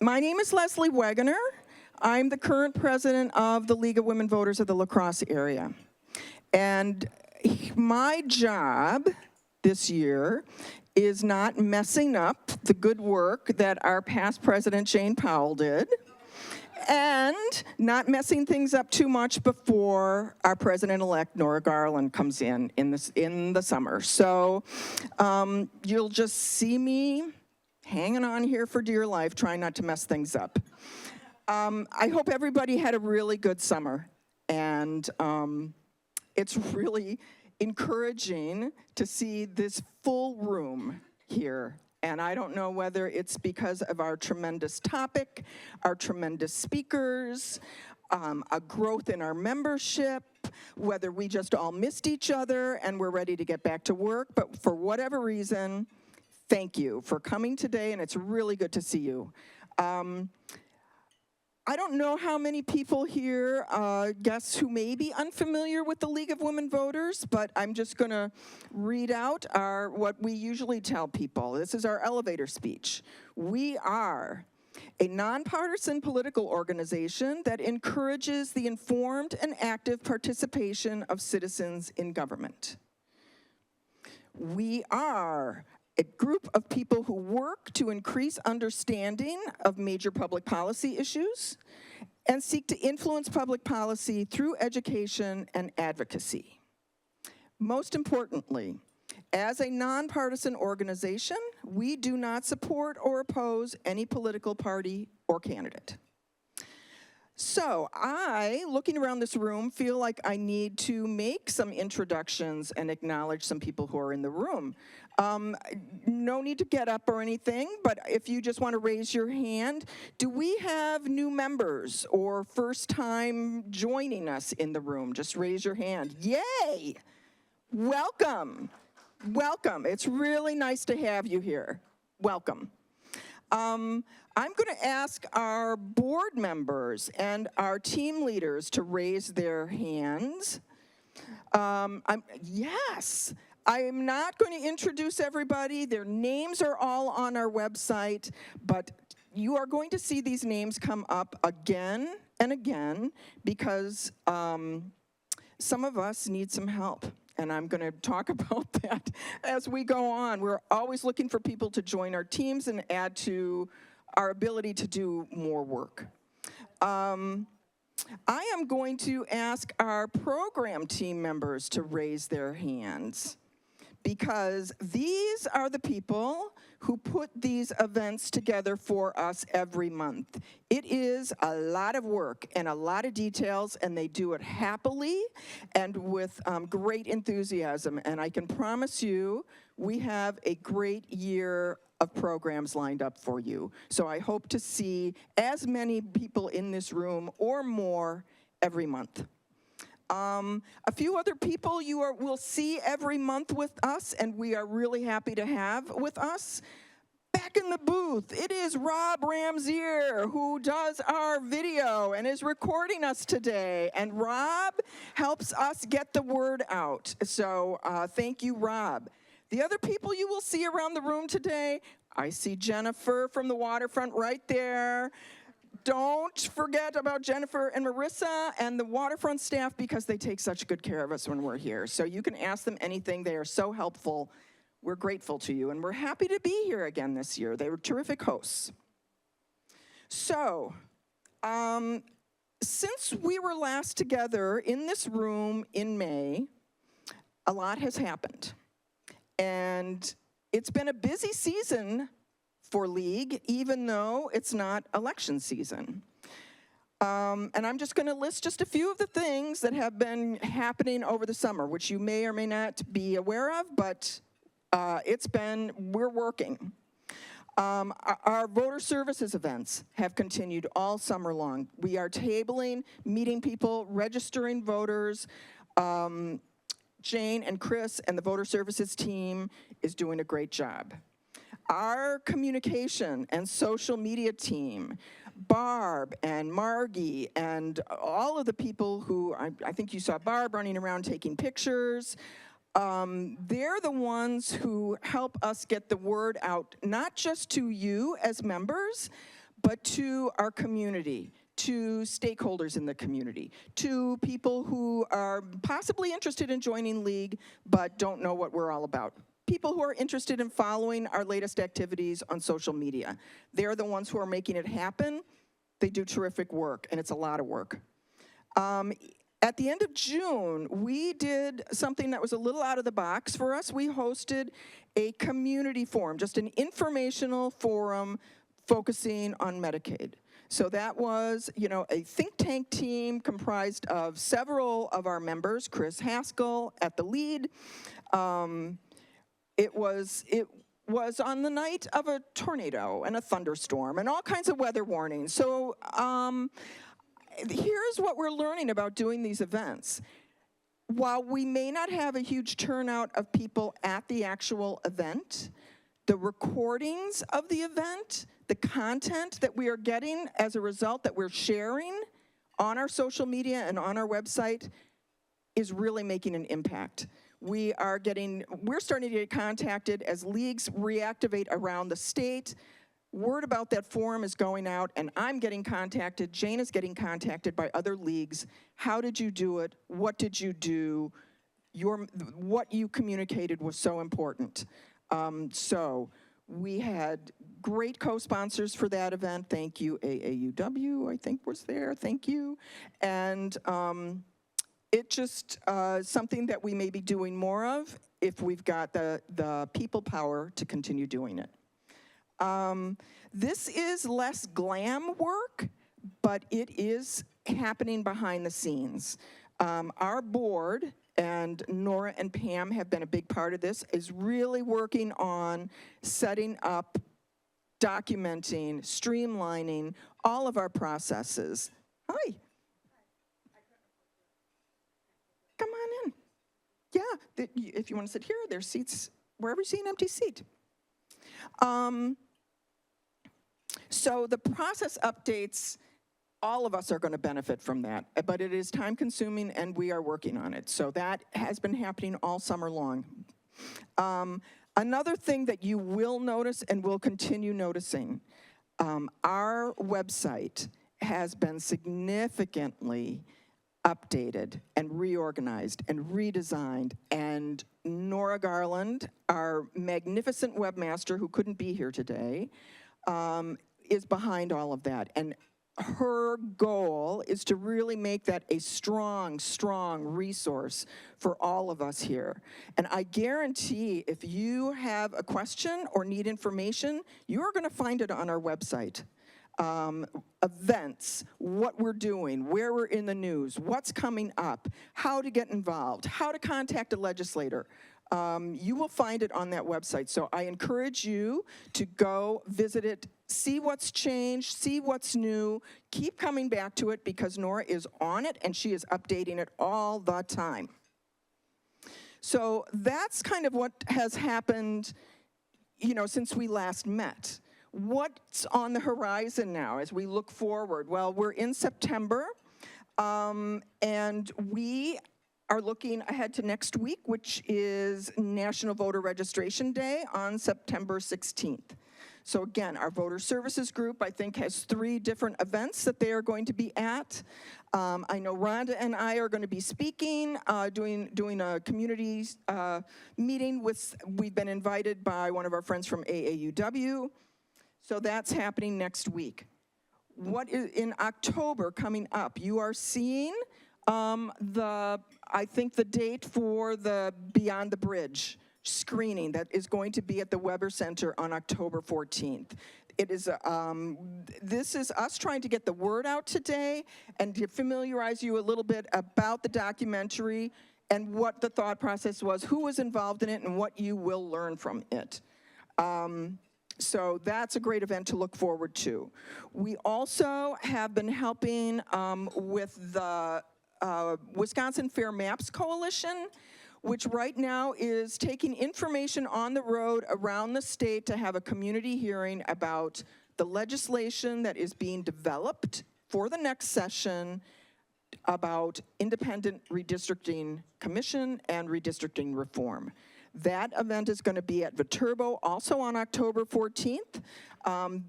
My name is Leslie Wegener. I'm the current president of the League of Women Voters of the La Crosse area. And my job this year is not messing up the good work that our past president, Jane Powell, did, and not messing things up too much before our president-elect, Nora Garland, comes in the summer. So you'll just see me hanging on here for dear life, trying not to mess things up. I hope everybody had a really good summer, and it's really encouraging to see this full room here. And I don't know whether it's because of our tremendous topic, our tremendous speakers, a growth in our membership, whether we just all missed each other and we're ready to get back to work. But for whatever reason, thank you for coming today, and it's really good to see you. I don't know how many people here, guests who may be unfamiliar with the League of Women Voters, but I'm just going to read out what we usually tell people. This is our elevator speech. We are a nonpartisan political organization that encourages the informed and active participation of citizens in government. We are a group of people who work to increase understanding of major public policy issues and seek to influence public policy through education and advocacy. Most importantly, as a nonpartisan organization, we do not support or oppose any political party or candidate. So I, looking around this room, feel like I need to make some introductions and acknowledge some people who are in the room. No need to get up or anything, but if you just want to raise your hand. Do we have new members or first time joining us in the room? Just raise your hand. Yay! Welcome. Welcome. It's really nice to have you here. Welcome. I'm going to ask our board members and our team leaders to raise their hands. Yes. I am not going to introduce everybody. Their names are all on our website, but you are going to see these names come up again and again because some of us need some help. And I'm going to talk about that as we go on. We're always looking for people to join our teams and add to our ability to do more work. I am going to ask our program team members to raise their hands because these are the people who put these events together for us every month. It is a lot of work and a lot of details, and they do it happily and with great enthusiasm. And I can promise you, we have a great year of programs lined up for you. So I hope to see as many people in this room or more every month. A few other people will see every month with us, and we are really happy to have with us. Back in the booth, it is Rob Ramsier, who does our video and is recording us today. And Rob helps us get the word out. So thank you, Rob. The other people you will see around the room today, I see Jennifer from the waterfront right there. Don't forget about Jennifer and Marissa and the waterfront staff because they take such good care of us when we're here. So you can ask them anything. They are so helpful. We're grateful to you, and we're happy to be here again this year. They were terrific hosts. So, since we were last together in this room in May, a lot has happened. And it's been a busy season for League, even though it's not election season. And I'm just going to list just a few of the things that have been happening over the summer, which you may or may not be aware of, but we're working. Our voter services events have continued all summer long. We are tabling, meeting people, registering voters. Jane and Chris and the voter services team is doing a great job. Our communication and social media team, Barb and Margie and all of the people who, I think you saw Barb running around taking pictures. They're the ones who help us get the word out, not just to you as members, but to our community, to stakeholders in the community, to people who are possibly interested in joining League but don't know what we're all about. People who are interested in following our latest activities on social media. They're the ones who are making it happen. They do terrific work, and it's a lot of work. At the end of June, we did something that was a little out of the box for us. We hosted a community forum, just an informational forum focusing on Medicaid. So that was, a think tank team comprised of several of our members, Chris Haskell at the lead. It was on the night of a tornado and a thunderstorm and all kinds of weather warnings. So here's what we're learning about doing these events. While we may not have a huge turnout of people at the actual event, the recordings of the event, the content that we are getting as a result that we're sharing on our social media and on our website is really making an impact. We're starting to get contacted as leagues reactivate around the state. Word about that forum is going out, and I'm getting contacted. Jane is getting contacted by other leagues. How did you do it? What did you do? What you communicated was so important. So we had great co-sponsors for that event. Thank you, AAUW, I think was there. Thank you. And it's just something that we may be doing more of if we've got the people power to continue doing it. This is less glam work, but it is happening behind the scenes. Our board, and Nora and Pam have been a big part of this, is really working on setting up, documenting, streamlining all of our processes. Hi. Come on in. Yeah, if you want to sit here, there's seats wherever you see an empty seat. So the process updates, all of us are going to benefit from that, but it is time consuming and we are working on it. So that has been happening all summer long. Another thing that you will notice and will continue noticing, our website has been significantly updated and reorganized and redesigned, and Nora Garland, our magnificent webmaster who couldn't be here today, is behind all of that. And her goal is to really make that a strong, strong resource for all of us here. And I guarantee if you have a question or need information, you're going to find it on our website. Events, what we're doing, where we're in the news, what's coming up, how to get involved, how to contact a legislator. You will find it on that website. So I encourage you to go visit it, see what's changed, see what's new, keep coming back to it because Nora is on it and she is updating it all the time. So that's kind of what has happened, since we last met. What's on the horizon now as we look forward? Well, we're in September, and we are looking ahead to next week, which is National Voter Registration Day on September 16th. So again, our voter services group, I think, has 3 different events that they are going to be at. I know Rhonda and I are going to be speaking, doing a community meeting we've been invited by one of our friends from AAUW. So that's happening next week. What is in October coming up? You are seeing I think the date for the Beyond the Bridge screening that is going to be at the Weber Center on October 14th. It is, this is us trying to get the word out today and to familiarize you a little bit about the documentary and what the thought process was, who was involved in it, and what you will learn from it. So that's a great event to look forward to. We also have been helping with the Wisconsin Fair Maps Coalition, which right now is taking information on the road around the state to have a community hearing about the legislation that is being developed for the next session about independent redistricting commission and redistricting reform. That event is going to be at Viterbo, also on October 14th.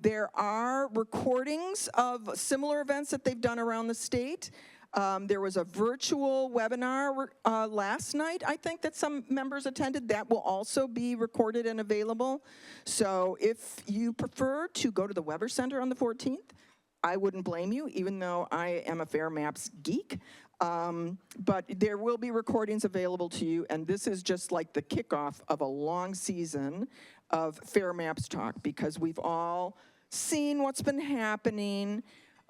There are recordings of similar events that they've done around the state. There was a virtual webinar last night, I think, that some members attended. That will also be recorded and available. So if you prefer to go to the Weber Center on the 14th, I wouldn't blame you, even though I am a Fair Maps geek. But there will be recordings available to you, and this is just like the kickoff of a long season of Fair Maps talk, because we've all seen what's been happening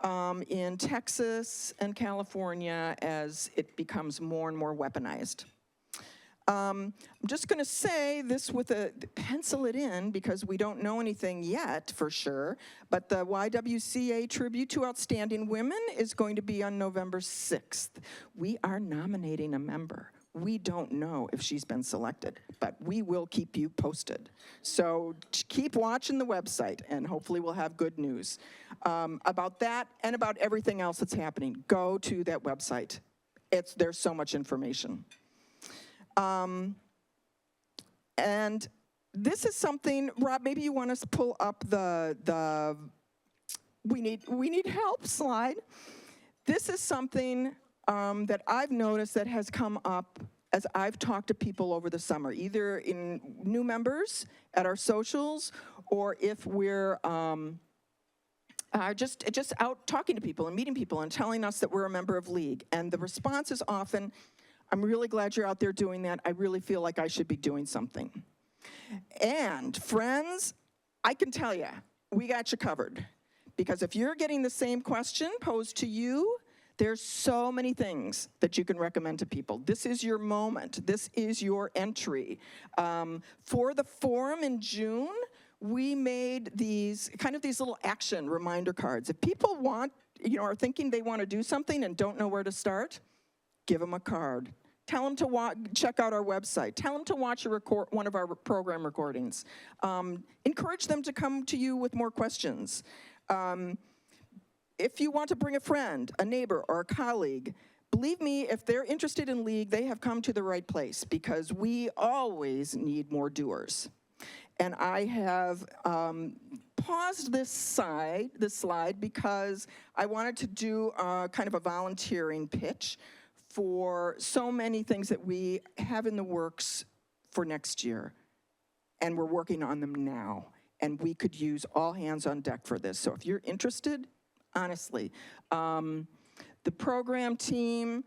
in Texas and California as it becomes more and more weaponized. I'm just going to say this with a pencil it in, because we don't know anything yet for sure, but the YWCA Tribute to Outstanding Women is going to be on November 6th. We are nominating a member. We don't know if she's been selected, but we will keep you posted. So keep watching the website, and hopefully we'll have good news about that and about everything else that's happening. Go to that website. There's so much information. And this is something, Rob, maybe you want us to pull up the we need help slide. This is something that I've noticed that has come up as I've talked to people over the summer, either in new members at our socials, or if we're just out talking to people and meeting people and telling us that we're a member of League. And the response is often, I'm really glad you're out there doing that. I really feel like I should be doing something. And friends, I can tell you, we got you covered. Because if you're getting the same question posed to you, there's so many things that you can recommend to people. This is your moment. This is your entry. For the forum in June, we made these little action reminder cards. If people are thinking they want to do something and don't know where to start, give them a card. Tell them to check out our website. Tell them to watch one of our program recordings. Encourage them to come to you with more questions. If you want to bring a friend, a neighbor, or a colleague, believe me, if they're interested in League, they have come to the right place, because we always need more doers. And I have paused this slide because I wanted to do kind of a volunteering pitch for so many things that we have in the works for next year, and we're working on them now, and we could use all hands on deck for this. So if you're interested, honestly, the program team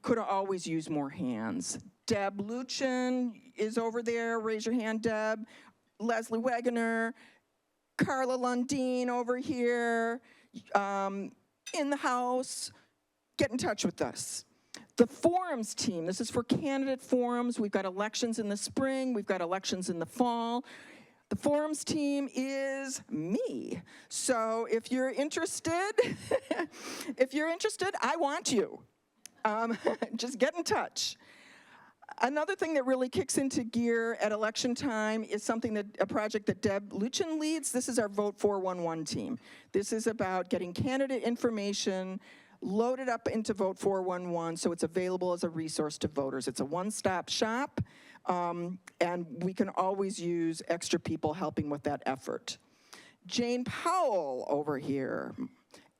could always use more hands. Deb Luchin is over there, raise your hand, Deb. Leslie Wegener, Carla Lundeen over here, in the house, get in touch with us. The forums team, this is for candidate forums. We've got elections in the spring, we've got elections in the fall. The forums team is me. So if you're interested, I want you. Just get in touch. Another thing that really kicks into gear at election time is a project that Deb Luchin leads. This is our Vote 411 team. This is about getting candidate information loaded up into Vote 411 so it's available as a resource to voters. It's a one-stop shop, and we can always use extra people helping with that effort. Jane Powell over here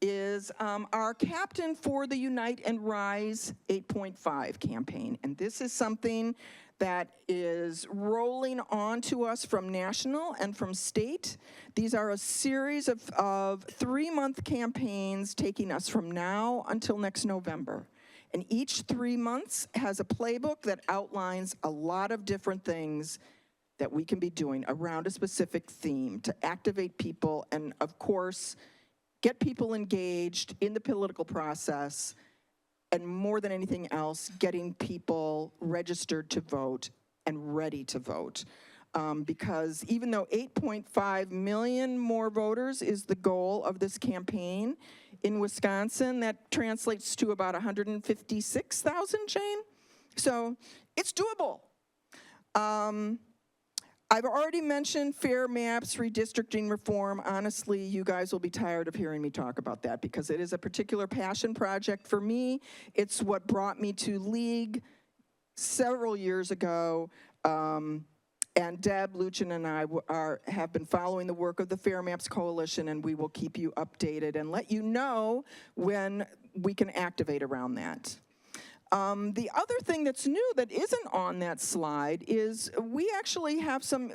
is our captain for the Unite and Rise 8.5 campaign. And this is something that is rolling on to us from national and from state. These are a series of 3-month campaigns taking us from now until next November. And each 3 months has a playbook that outlines a lot of different things that we can be doing around a specific theme to activate people and, of course, get people engaged in the political process, and more than anything else, getting people registered to vote and ready to vote. Because even though 8.5 million more voters is the goal of this campaign, in Wisconsin, that translates to about 156,000, Jane? So it's doable. I've already mentioned fair maps, redistricting reform. Honestly, you guys will be tired of hearing me talk about that because it is a particular passion project for me. It's what brought me to League several years ago. And Deb, Luchin, and I have been following the work of the Fair Maps Coalition, and we will keep you updated and let you know when we can activate around that. The other thing that's new that isn't on that slide is we actually have some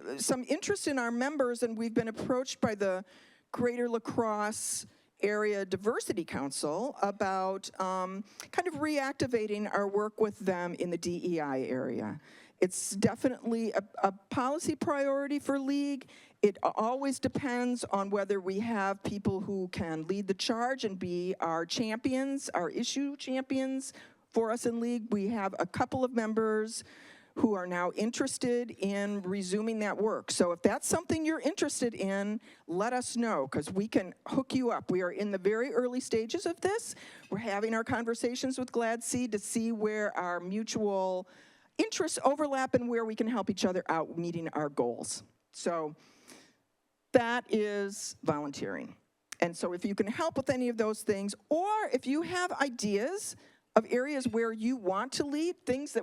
interest in our members, and we've been approached by the Greater La Crosse Area Diversity Council about kind of reactivating our work with them in the DEI area. It's definitely a policy priority for League. It always depends on whether we have people who can lead the charge and be our champions, our issue champions for us in League. We have a couple of members who are now interested in resuming that work. So if that's something you're interested in, let us know, because we can hook you up. We are in the very early stages of this. We're having our conversations with GladSeed to see where our mutual interests overlap and where we can help each other out meeting our goals. So that is volunteering. And so if you can help with any of those things, or if you have ideas of areas where you want to lead, things that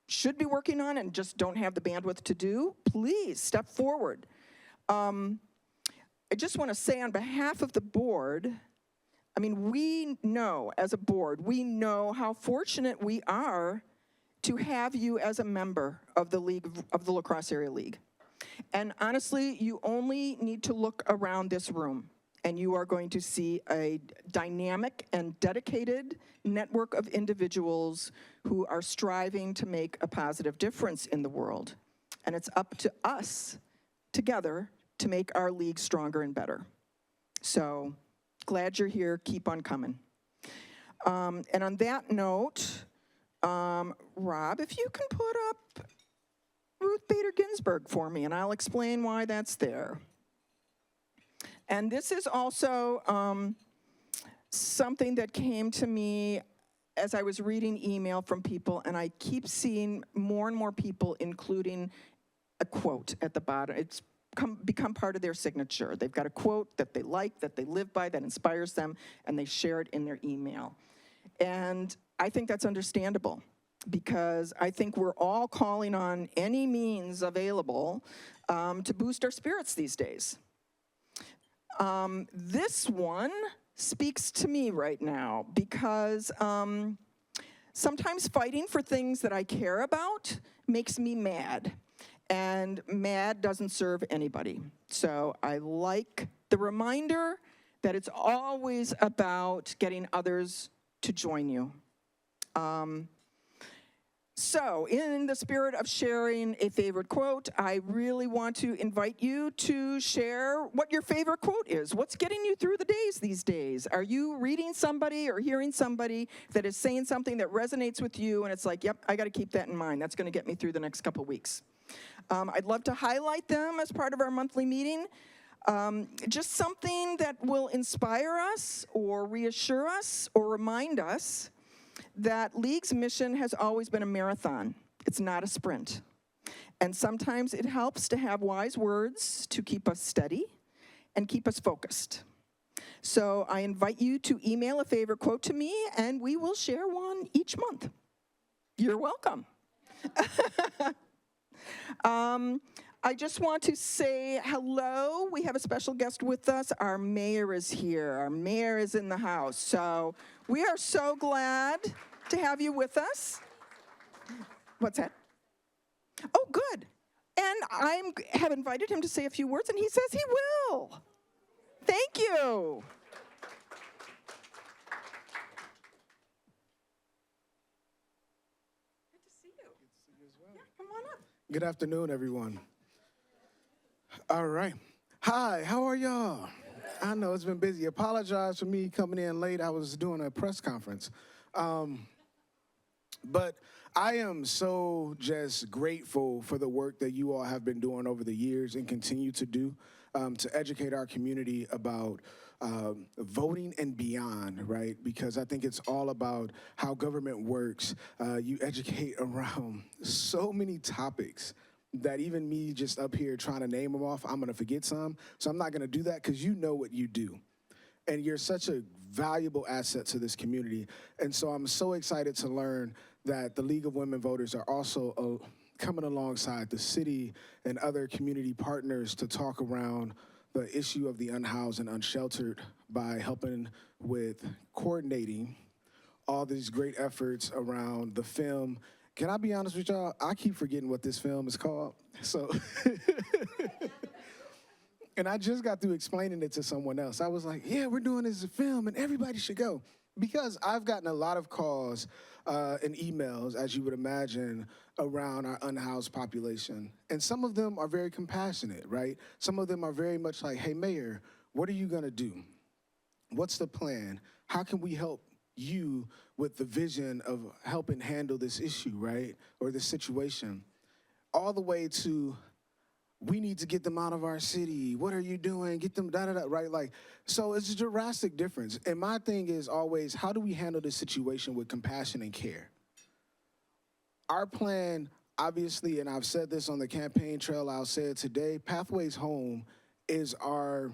should be working on and just don't have the bandwidth to do, please step forward. I just want to say on behalf of the board, I mean, we know as a board, we know how fortunate we are to have you as a member of the League of the La Crosse Area League. And honestly, you only need to look around this room and you are going to see a dynamic and dedicated network of individuals who are striving to make a positive difference in the world. And it's up to us together to make our league stronger and better. So glad you're here, keep on coming. And on that note, Rob, if you can put up Ruth Bader Ginsburg for me, and I'll explain why that's there. And this is also something that came to me as I was reading email from people, and I keep seeing more and more people including a quote at the bottom. It's become part of their signature. They've got a quote that they like, that they live by, that inspires them, and they share it in their email. And I think that's understandable, because I think we're all calling on any means available to boost our spirits these days. This one speaks to me right now, because sometimes fighting for things that I care about makes me mad, and mad doesn't serve anybody. So I like the reminder that it's always about getting others to join you. So in the spirit of sharing a favorite quote, I really want to invite you to share what your favorite quote is. What's getting you through the days these days? Are you reading somebody or hearing somebody that is saying something that resonates with you and it's like, yep, I got to keep that in mind. That's going to get me through the next couple weeks. I'd love to highlight them as part of our monthly meeting. Just something that will inspire us or reassure us or remind us that League's mission has always been a marathon. It's not a sprint. And sometimes it helps to have wise words to keep us steady and keep us focused. So I invite you to email a favorite quote to me, and we will share one each month. You're welcome. I just want to say hello. We have a special guest with us. Our mayor is here. Our mayor is in the house. So we are so glad to have you with us. What's that? Oh, good. And I have invited him to say a few words, and he says he will. Thank you. Good to see you. Good to see you as well. Yeah, come on up. Good afternoon, everyone. All right. Hi, how are y'all? I know it's been busy. Apologize for me coming in late. I was doing a press conference. But I am so just grateful for the work that you all have been doing over the years and continue to do to educate our community about voting and beyond, right? Because I think it's all about how government works. You educate around so many topics that even me just up here trying to name them off, I'm going to forget some. So I'm not going to do that because you know what you do. And you're such a valuable asset to this community. And so I'm so excited to learn that the League of Women Voters are also coming alongside the city and other community partners to talk around the issue of the unhoused and unsheltered by helping with coordinating all these great efforts around the film. Can I be honest with y'all? I keep forgetting what this film is called. So, and I just got through explaining it to someone else. I was like, yeah, we're doing this film and everybody should go. Because I've gotten a lot of calls and emails, as you would imagine, around our unhoused population. And some of them are very compassionate, right? Some of them are very much like, hey, Mayor, what are you gonna do? What's the plan? How can we help you with the vision of helping handle this issue, right? Or this situation? All the way to, we need to get them out of our city. What are you doing? Get them, da-da-da, right? Like, so it's a drastic difference. And my thing is always, how do we handle this situation with compassion and care? Our plan, obviously, and I've said this on the campaign trail, I'll say it today, Pathways Home is our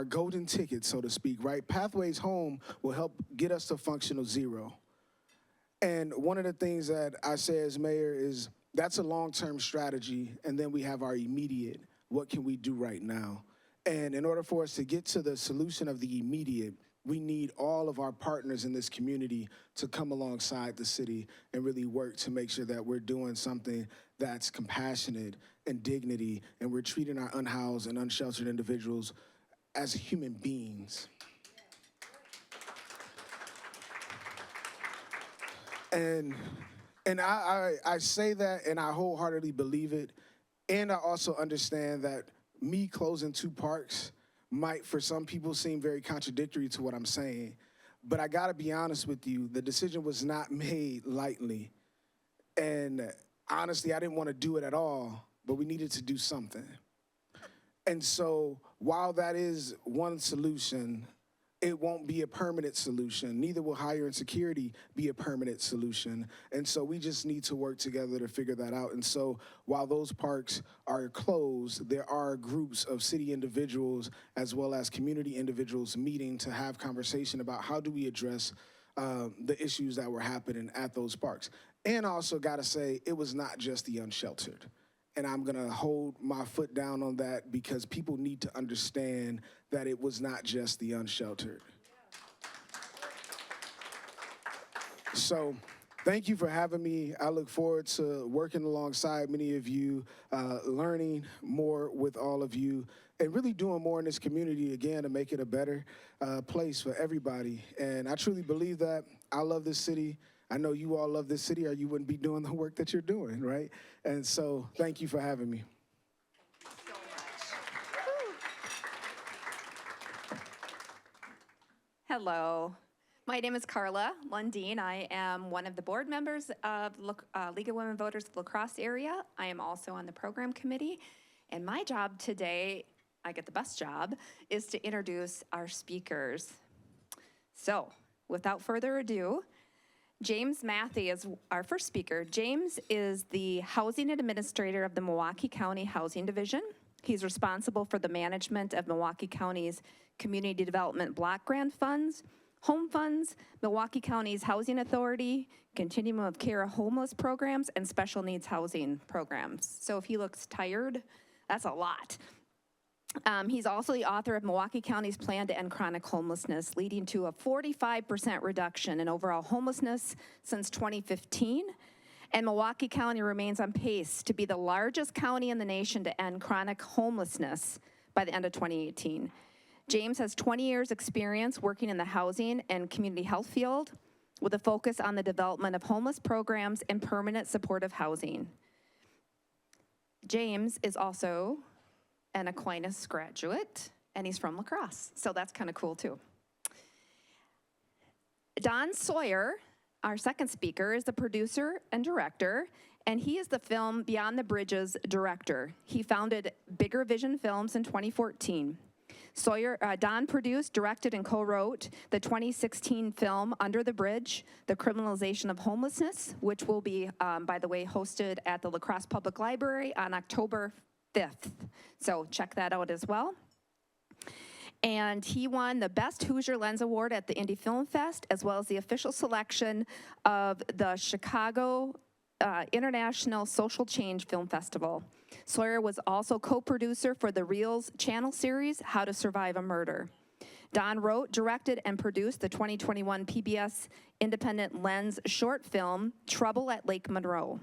golden ticket, so to speak, right? Pathways Home will help get us to functional zero. And one of the things that I say as mayor is, that's a long-term strategy, and then we have our immediate, what can we do right now? And in order for us to get to the solution of the immediate, we need all of our partners in this community to come alongside the city and really work to make sure that we're doing something that's compassionate and dignity, and we're treating our unhoused and unsheltered individuals as human beings. And I say that, and I wholeheartedly believe it, and I also understand that me closing 2 parks might, for some people, seem very contradictory to what I'm saying. But I gotta be honest with you, the decision was not made lightly. And honestly, I didn't want to do it at all, but we needed to do something. And so while that is one solution, it won't be a permanent solution. Neither will higher insecurity be a permanent solution. And so we just need to work together to figure that out. And so while those parks are closed, there are groups of city individuals as well as community individuals meeting to have conversation about how do we address the issues that were happening at those parks. And I also gotta say, it was not just the unsheltered. And I'm gonna hold my foot down on that because people need to understand that it was not just the unsheltered. So thank you for having me. I look forward to working alongside many of you, learning more with all of you, and really doing more in this community, again, to make it a better place for everybody. And I truly believe that. I love this city. I know you all love this city or you wouldn't be doing the work that you're doing, right? And so thank you for having me. Thank you so much. Hello, my name is Carla Lundeen. I am one of the board members of League of Women Voters of La Crosse area. I am also on the program committee. And my job today, I get the best job, is to introduce our speakers. So without further ado, James Mathy is our first speaker. James is the Housing Administrator of the Milwaukee County Housing Division. He's responsible for the management of Milwaukee County's Community Development Block Grant Funds, Home Funds, Milwaukee County's Housing Authority, Continuum of Care Homeless Programs, and Special Needs Housing Programs. So if he looks tired, that's a lot. He's also the author of Milwaukee County's plan to end chronic homelessness, leading to a 45% reduction in overall homelessness since 2015. And Milwaukee County remains on pace to be the largest county in the nation to end chronic homelessness by the end of 2018. James has 20 years experience working in the housing and community health field with a focus on the development of homeless programs and permanent supportive housing. James is also an Aquinas graduate, and he's from La Crosse, so that's kind of cool too. Don Sawyer, our second speaker, is the producer and director, and he is the film Beyond the Bridges director. He founded Bigger Vision Films in 2014. Don produced, directed, and co-wrote the 2016 film Under the Bridge, The Criminalization of Homelessness, which will be, by the way, hosted at the La Crosse Public Library on October 5th. So check that out as well. And he won the Best Hoosier Lens Award at the Indy Film Fest, as well as the official selection of the Chicago International Social Change Film Festival. Sawyer was also co-producer for the REELZ Channel series, How to Survive a Murder. Don wrote, directed, and produced the 2021 PBS Independent Lens short film, Trouble at Lake Monroe.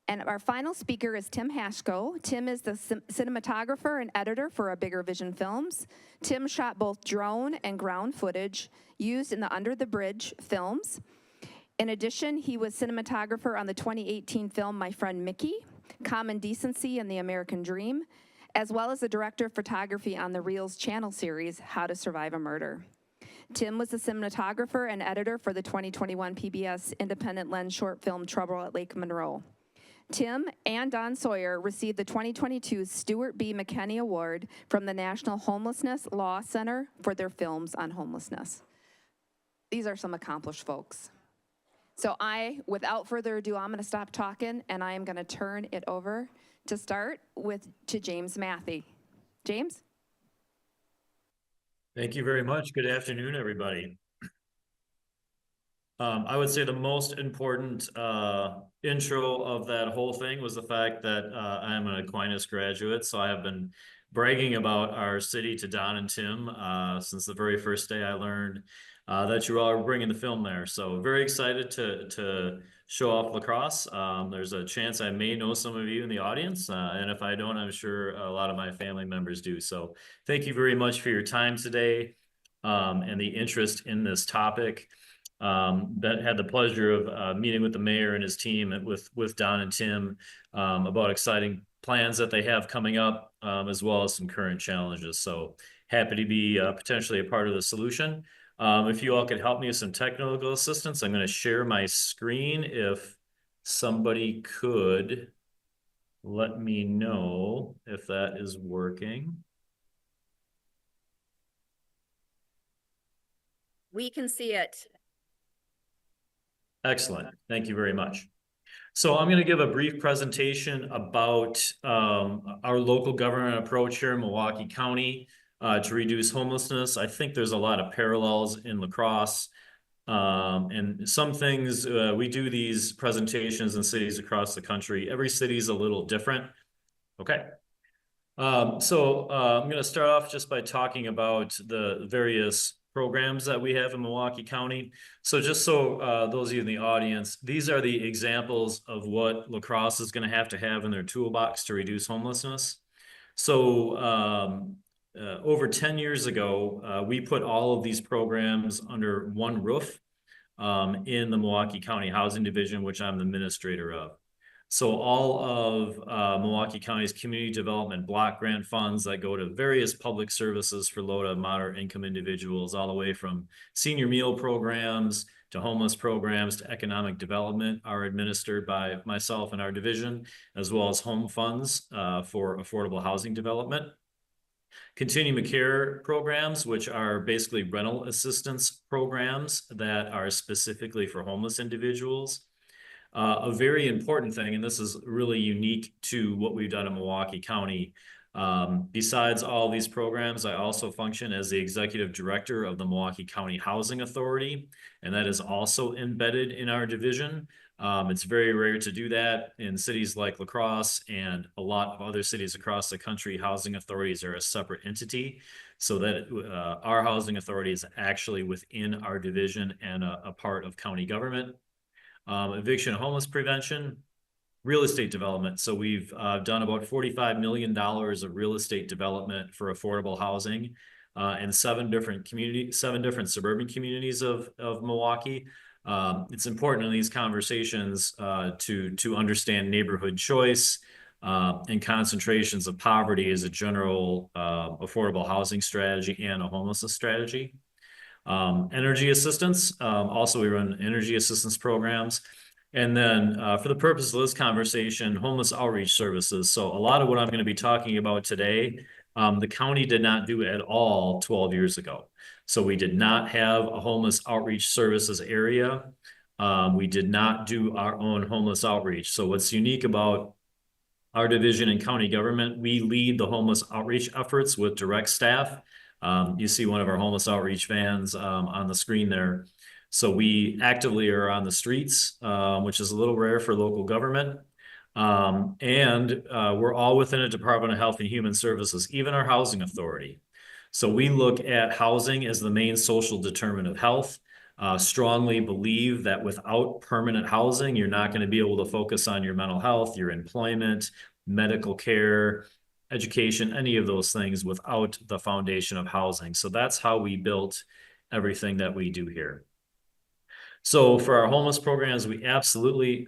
And our final speaker is Tim Hashko. Tim is the cinematographer and editor for A Bigger Vision Films. Tim shot both drone and ground footage used in the Under the Bridge films. In addition, he was cinematographer on the 2018 film My Friend Mickey, Common Decency and the American Dream, as well as the director of photography on the REELZ Channel series, How to Survive a Murder. Tim was the cinematographer and editor for the 2021 PBS Independent Lens short film, Trouble at Lake Monroe. Tim and Don Sawyer received the 2022 Stewart B. McKinney Award from the National Homelessness Law Center for their films on homelessness. These are some accomplished folks. So without further ado, I'm gonna stop talking and I am gonna turn it over to start to James Mathy. James? Thank you very much. Good afternoon, everybody. I would say the most important intro of that whole thing was the fact that I am an Aquinas graduate, so I have been bragging about our city to Don and Tim since the very first day I learned that you all were bringing the film there. So very excited to show off La Crosse. There's a chance I may know some of you in the audience, and if I don't, I'm sure a lot of my family members do. So thank you very much for your time today and the interest in this topic. That had the pleasure of meeting with the mayor and his team and with Don and Tim about exciting plans that they have coming up, as well as some current challenges. So happy to be potentially a part of the solution. If you all could help me with some technical assistance, I'm going to share my screen. If somebody could let me know if that is working. We can see it. Excellent. Thank you very much. So I'm going to give a brief presentation about our local government approach here in Milwaukee County to reduce homelessness. I think there's a lot of parallels in La Crosse. And some things, we do these presentations in cities across the country. Every city is a little different. Okay. I'm going to start off just by talking about the various programs that we have in Milwaukee County. So just so those of you in the audience, these are the examples of what La Crosse is going to have in their toolbox to reduce homelessness. So over 10 years ago, we put all of these programs under one roof in the Milwaukee County Housing Division, which I'm the administrator of. So all of Milwaukee County's community development block grant funds that go to various public services for low to moderate income individuals, all the way from senior meal programs to homeless programs to economic development, are administered by myself and our division, as well as home funds for affordable housing development. Continuum of care programs, which are basically rental assistance programs that are specifically for homeless individuals. A very important thing, and this is really unique to what we've done in Milwaukee County. Besides all these programs, I also function as the executive director of the Milwaukee County Housing Authority, and that is also embedded in our division. It's very rare to do that in cities like La Crosse and a lot of other cities across the country. Housing authorities are a separate entity, so that our housing authority is actually within our division and a part of county government. Eviction and homeless prevention, real estate development. So we've done about $45 million of real estate development for affordable housing in seven different suburban communities of Milwaukee. It's important in these conversations to understand neighborhood choice and concentrations of poverty as a general affordable housing strategy and a homelessness strategy. Energy assistance, also we run energy assistance programs. And then for the purpose of this conversation, homeless outreach services. So a lot of what I'm going to be talking about today, the county did not do at all 12 years ago. So we did not have a homeless outreach services area. We did not do our own homeless outreach. So what's unique about our division in county government, we lead the homeless outreach efforts with direct staff. You see one of our homeless outreach vans on the screen there. So we actively are on the streets, which is a little rare for local government. And we're all within a Department of Health and Human Services, even our housing authority. So we look at housing as the main social determinant of health. Strongly believe that without permanent housing, you're not going to be able to focus on your mental health, your employment, medical care, education, any of those things without the foundation of housing. So that's how we built everything that we do here. So for our homeless programs, we absolutely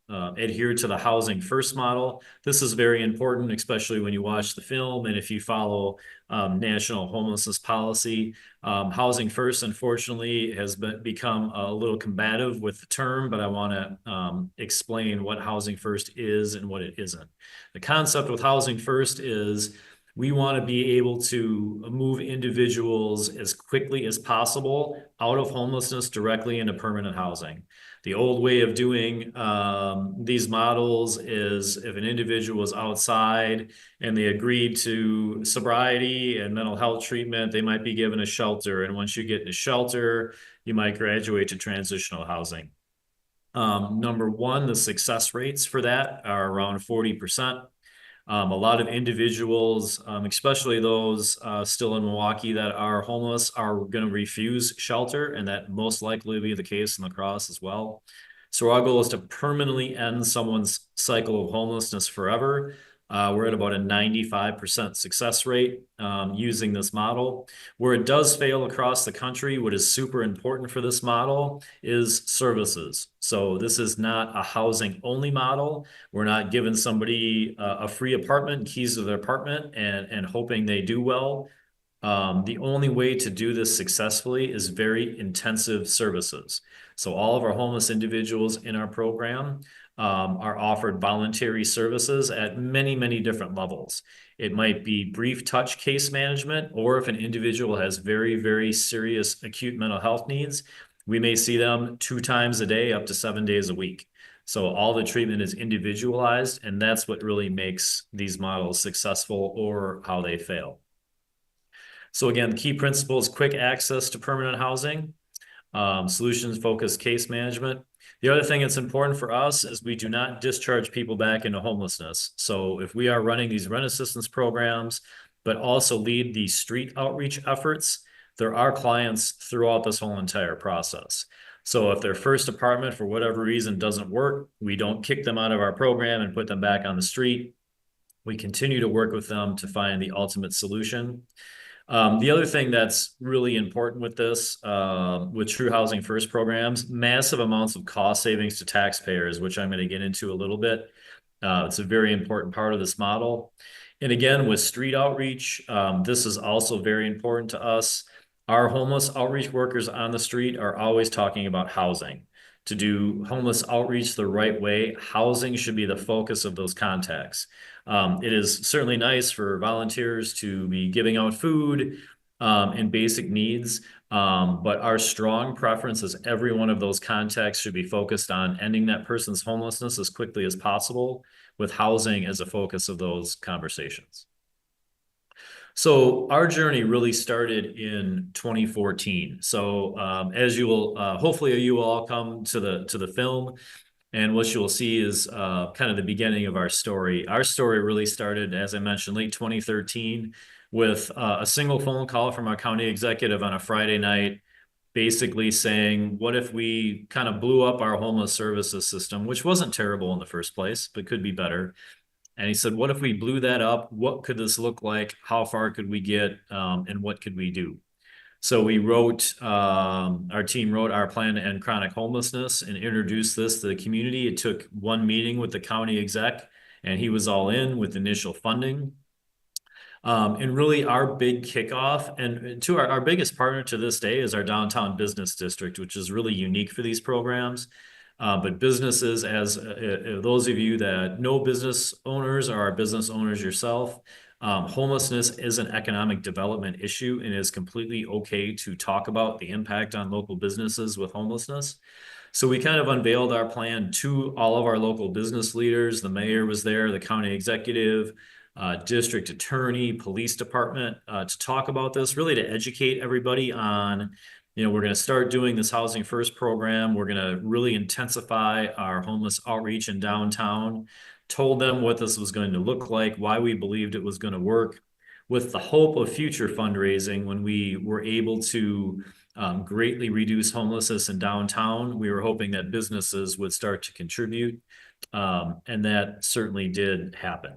adhere to the housing first model. This is very important, especially when you watch the film and if you follow national homelessness policy. Housing first, unfortunately, has become a little combative with the term, but I want to explain what housing first is and what it isn't. The concept with housing first is we want to be able to move individuals as quickly as possible out of homelessness directly into permanent housing. The old way of doing these models is if an individual was outside and they agreed to sobriety and mental health treatment, they might be given a shelter. And once you get in a shelter, you might graduate to transitional housing. Number one, the success rates for that are around 40%. A lot of individuals, especially those still in Milwaukee that are homeless, are going to refuse shelter, and that most likely will be the case in La Crosse as well. So our goal is to permanently end someone's cycle of homelessness forever. We're at about a 95% success rate using this model. Where it does fail across the country, what is super important for this model is services. So this is not a housing only model. We're not giving somebody a free apartment, keys to their apartment, and hoping they do well. The only way to do this successfully is very intensive services. So all of our homeless individuals in our program are offered voluntary services at many, many different levels. It might be brief touch case management, or if an individual has very, very serious acute mental health needs, we may see them 2 times a day, up to 7 days a week. So all the treatment is individualized, and that's what really makes these models successful or how they fail. So again, the key principle is quick access to permanent housing, solutions-focused case management. The other thing that's important for us is we do not discharge people back into homelessness. So if we are running these rent assistance programs, but also lead the street outreach efforts, there are clients throughout this whole entire process. So if their first apartment, for whatever reason, doesn't work, we don't kick them out of our program and put them back on the street. We continue to work with them to find the ultimate solution. The other thing that's really important with this, with True Housing First programs, massive amounts of cost savings to taxpayers, which I'm going to get into a little bit. It's a very important part of this model. And again, with street outreach, this is also very important to us. Our homeless outreach workers on the street are always talking about housing. To do homeless outreach the right way, housing should be the focus of those contacts. It is certainly nice for volunteers to be giving out food and basic needs, but our strong preference is every one of those contacts should be focused on ending that person's homelessness as quickly as possible, with housing as a focus of those conversations. So our journey really started in 2014. So as you will, hopefully you will all come to the film, and what you will see is kind of the beginning of our story. Our story really started, as I mentioned, late 2013 with a single phone call from our county executive on a Friday night, basically saying, what if we kind of blew up our homeless services system, which wasn't terrible in the first place, but could be better. And he said, what if we blew that up? What could this look like? How far could we get? And what could we do? So we wrote, our team wrote our plan to end chronic homelessness and introduced this to the community. It took one meeting with the county exec, and he was all in with initial funding. And really our big kickoff, and to our biggest partner to this day is our downtown business district, which is really unique for these programs. But businesses, as those of you that know business owners or are business owners yourself, homelessness is an economic development issue, and it is completely okay to talk about the impact on local businesses with homelessness. So we kind of unveiled our plan to all of our local business leaders. The mayor was there, the county executive, district attorney, police department, to talk about this, really to educate everybody on we're going to start doing this Housing First program. We're going to really intensify our homeless outreach in downtown. Told them what this was going to look like, why we believed it was going to work, with the hope of future fundraising when we were able to greatly reduce homelessness in downtown. We were hoping that businesses would start to contribute, and that certainly did happen.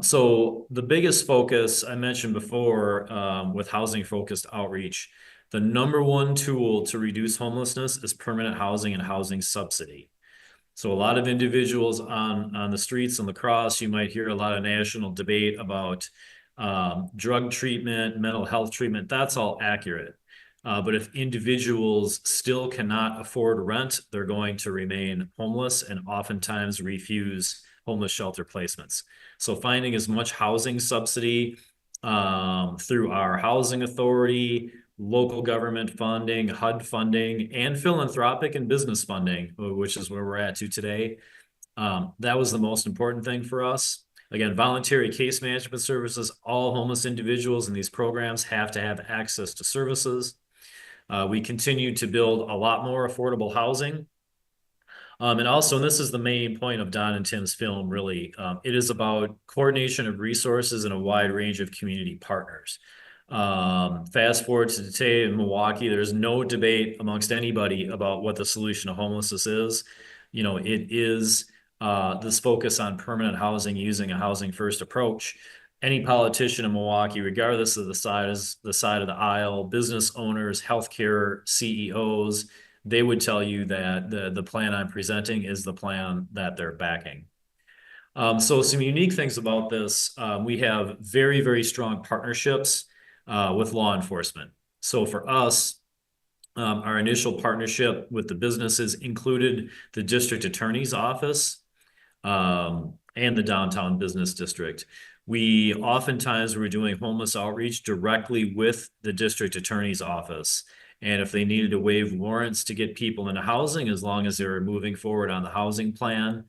So the biggest focus I mentioned before with housing-focused outreach, the #1 tool to reduce homelessness is permanent housing and housing subsidy. So a lot of individuals on the streets in La Crosse, you might hear a lot of national debate about drug treatment, mental health treatment. That's all accurate. But if individuals still cannot afford rent, they're going to remain homeless and oftentimes refuse homeless shelter placements. So finding as much housing subsidy through our housing authority, local government funding, HUD funding, and philanthropic and business funding, which is where we're at to today. That was the most important thing for us. Again, voluntary case management services, all homeless individuals in these programs have to have access to services. We continue to build a lot more affordable housing. And also, and this is the main point of Don and Tim's film, really, it is about coordination of resources and a wide range of community partners. Fast forward to today in Milwaukee, there's no debate amongst anybody about what the solution to homelessness is. It is this focus on permanent housing using a housing first approach. Any politician in Milwaukee, regardless of the side of the aisle, business owners, healthcare CEOs, they would tell you that the plan I'm presenting is the plan that they're backing. So some unique things about this, we have very, very strong partnerships with law enforcement. So for us, our initial partnership with the businesses included the district attorney's office and the downtown business district. We oftentimes were doing homeless outreach directly with the district attorney's office. And if they needed to waive warrants to get people into housing, as long as they were moving forward on the housing plan,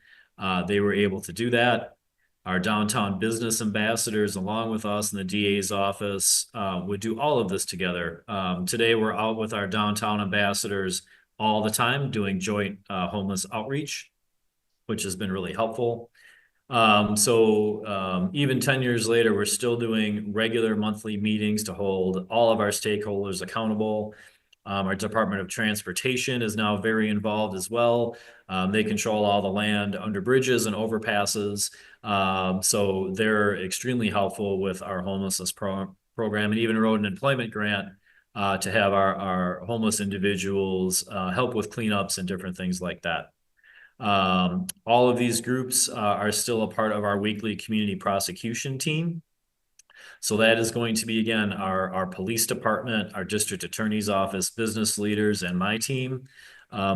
they were able to do that. Our downtown business ambassadors, along with us in the DA's office, would do all of this together. Today, we're out with our downtown ambassadors all the time doing joint homeless outreach, which has been really helpful. Even 10 years later, we're still doing regular monthly meetings to hold all of our stakeholders accountable. Our Department of Transportation is now very involved as well. They control all the land under bridges and overpasses. So they're extremely helpful with our homelessness program, and even wrote an employment grant to have our homeless individuals help with cleanups and different things like that. All of these groups are still a part of our weekly community prosecution team. So that is going to be, again, our police department, our district attorney's office, business leaders, and my team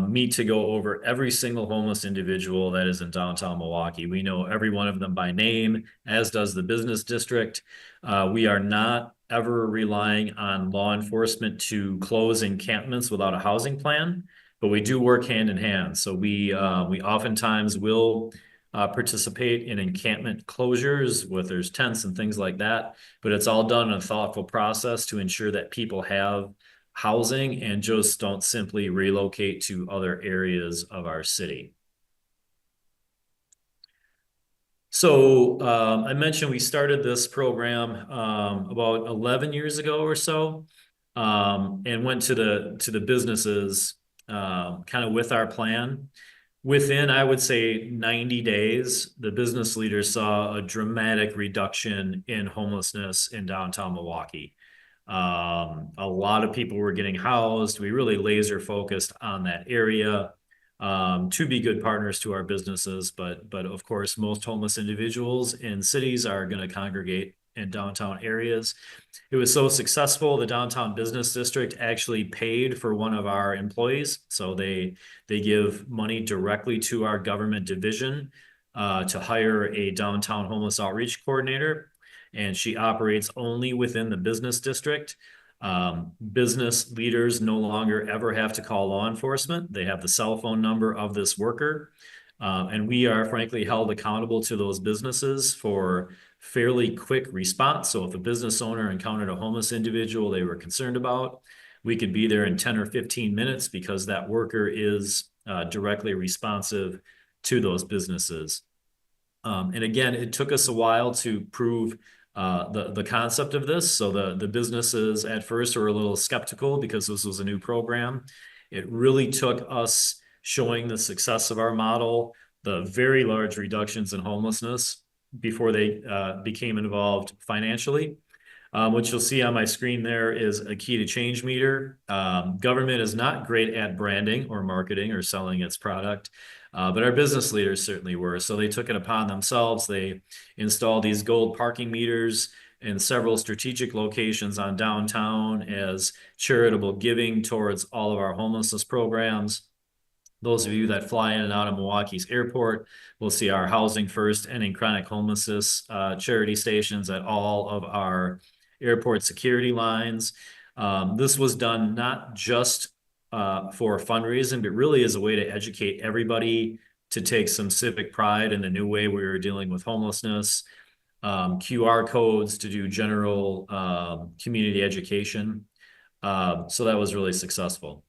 meet to go over every single homeless individual that is in downtown Milwaukee. We know every one of them by name, as does the business district. We are not ever relying on law enforcement to close encampments without a housing plan, but we do work hand in hand. So we oftentimes will participate in encampment closures with there's tents and things like that, but it's all done in a thoughtful process to ensure that people have housing and just don't simply relocate to other areas of our city. So I mentioned we started this program about 11 years ago or so, and went to the businesses kind of with our plan. Within, I would say, 90 days, the business leaders saw a dramatic reduction in homelessness in downtown Milwaukee. A lot of people were getting housed. We really laser focused on that area to be good partners to our businesses. But of course, most homeless individuals in cities are going to congregate in downtown areas. It was so successful, the downtown business district actually paid for one of our employees. So they give money directly to our government division to hire a downtown homeless outreach coordinator. And she operates only within the business district. Business leaders no longer ever have to call law enforcement. They have the cell phone number of this worker. And we are frankly held accountable to those businesses for fairly quick response. So if a business owner encountered a homeless individual they were concerned about, we could be there in 10 or 15 minutes because that worker is directly responsive to those businesses. And again, it took us a while to prove the concept of this. So the businesses at first were a little skeptical because this was a new program. It really took us showing the success of our model, the very large reductions in homelessness before they became involved financially. What you'll see on my screen there is a key to change meter. Government is not great at branding or marketing or selling its product, but our business leaders certainly were. So they took it upon themselves. They installed these gold parking meters in several strategic locations on downtown as charitable giving towards all of our homelessness programs. Those of you that fly in and out of Milwaukee's airport will see our Housing First Ending Chronic Homelessness charity stations at all of our airport security lines. This was done not just for fundraising, but really as a way to educate everybody to take some civic pride in the new way we were dealing with homelessness, QR codes to do general community education. So that was really successful.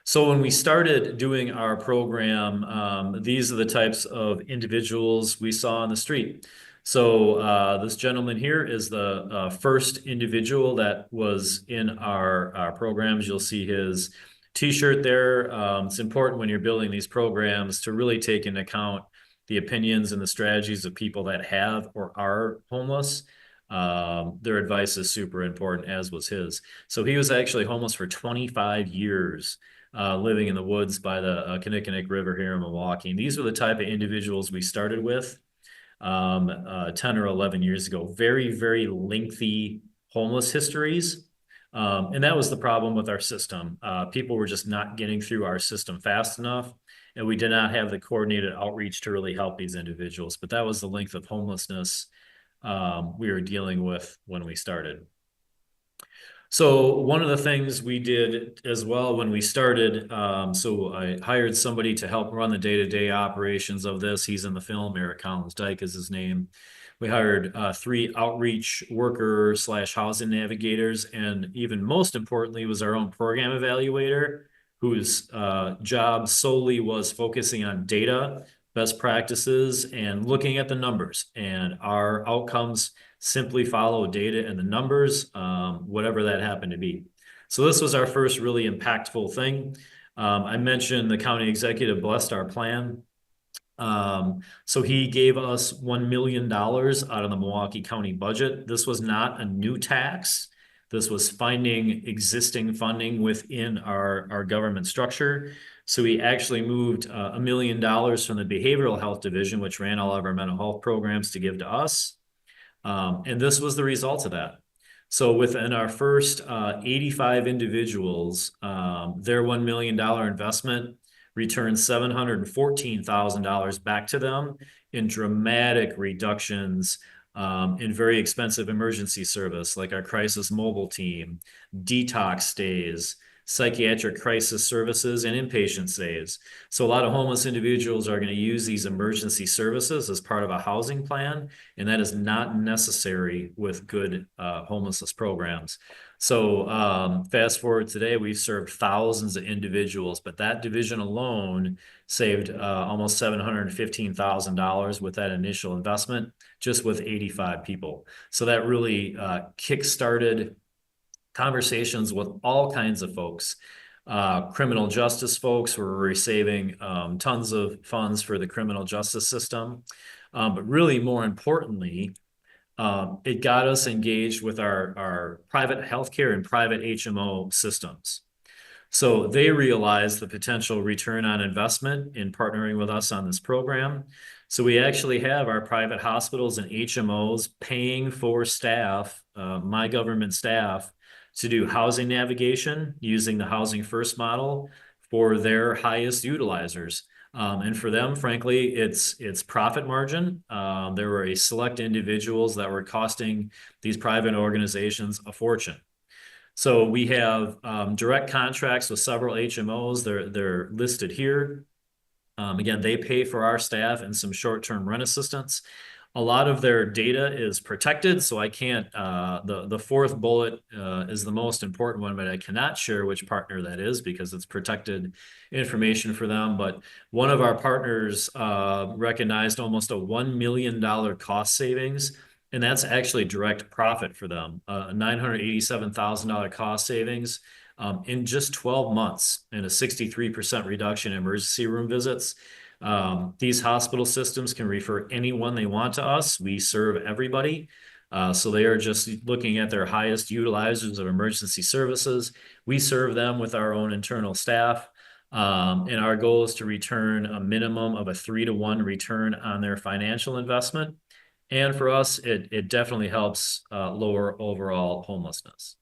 So when we started doing our program, these are the types of individuals we saw on the street. So this gentleman here is the first individual that was in our programs. You'll see his t-shirt there. It's important when you're building these programs to really take into account the opinions and the strategies of people that have or are homeless. Their advice is super important, as was his. So he was actually homeless for 25 years. Living in the woods by the Kinnickinnick River here in Milwaukee. And these were the type of individuals we started with 10 or 11 years ago. Very, very lengthy homeless histories. And that was the problem with our system. People were just not getting through our system fast enough, and we did not have the coordinated outreach to really help these individuals. But that was the length of homelessness we were dealing with when we started. So one of the things we did as well when we started, so I hired somebody to help run the day-to-day operations of this. He's in the film, Eric Collins-Dyke is his name. We hired 3 outreach workers / housing navigators, and even most importantly was our own program evaluator, whose job solely was focusing on data, best practices, and looking at the numbers. And our outcomes simply follow data and the numbers, whatever that happened to be. So this was our first really impactful thing. I mentioned the county executive blessed our plan. So he gave us $1 million out of the Milwaukee County budget. This was not a new tax. This was finding existing funding within our government structure. So we actually moved $1 million from the Behavioral Health Division, which ran all of our mental health programs, to give to us. And this was the result of that. So within our first 85 individuals, their $1 million investment returned $714,000 back to them in dramatic reductions in very expensive emergency service, like our crisis mobile team, detox stays, psychiatric crisis services, and inpatient stays. So a lot of homeless individuals are going to use these emergency services as part of a housing plan, and that is not necessary with good homelessness programs. So fast forward today, we've served thousands of individuals, but that division alone saved almost $715,000 with that initial investment, just with 85 people. So that really kick-started conversations with all kinds of folks. Criminal justice folks were receiving tons of funds for the criminal justice system. But really more importantly, it got us engaged with our private healthcare and private HMO systems. So they realized the potential return on investment in partnering with us on this program. So we actually have our private hospitals and HMOs paying for staff, my government staff, to do housing navigation using the Housing First model for their highest utilizers. And for them, frankly, it's profit margin. There were a select individuals that were costing these private organizations a fortune. So we have direct contracts with several HMOs. They're listed here. Again, they pay for our staff and some short-term rent assistance. A lot of their data is protected, so I can't, the fourth bullet is the most important one, but I cannot share which partner that is because it's protected information for them. But one of our partners recognized almost a $1 million cost savings, and that's actually direct profit for them, a $987,000 cost savings in just 12 months and a 63% reduction in emergency room visits. These hospital systems can refer anyone they want to us. We serve everybody. So they are just looking at their highest utilizers of emergency services. We serve them with our own internal staff. And our goal is to return a minimum of a 3-to-1 return on their financial investment. And for us, it definitely helps lower overall homelessness.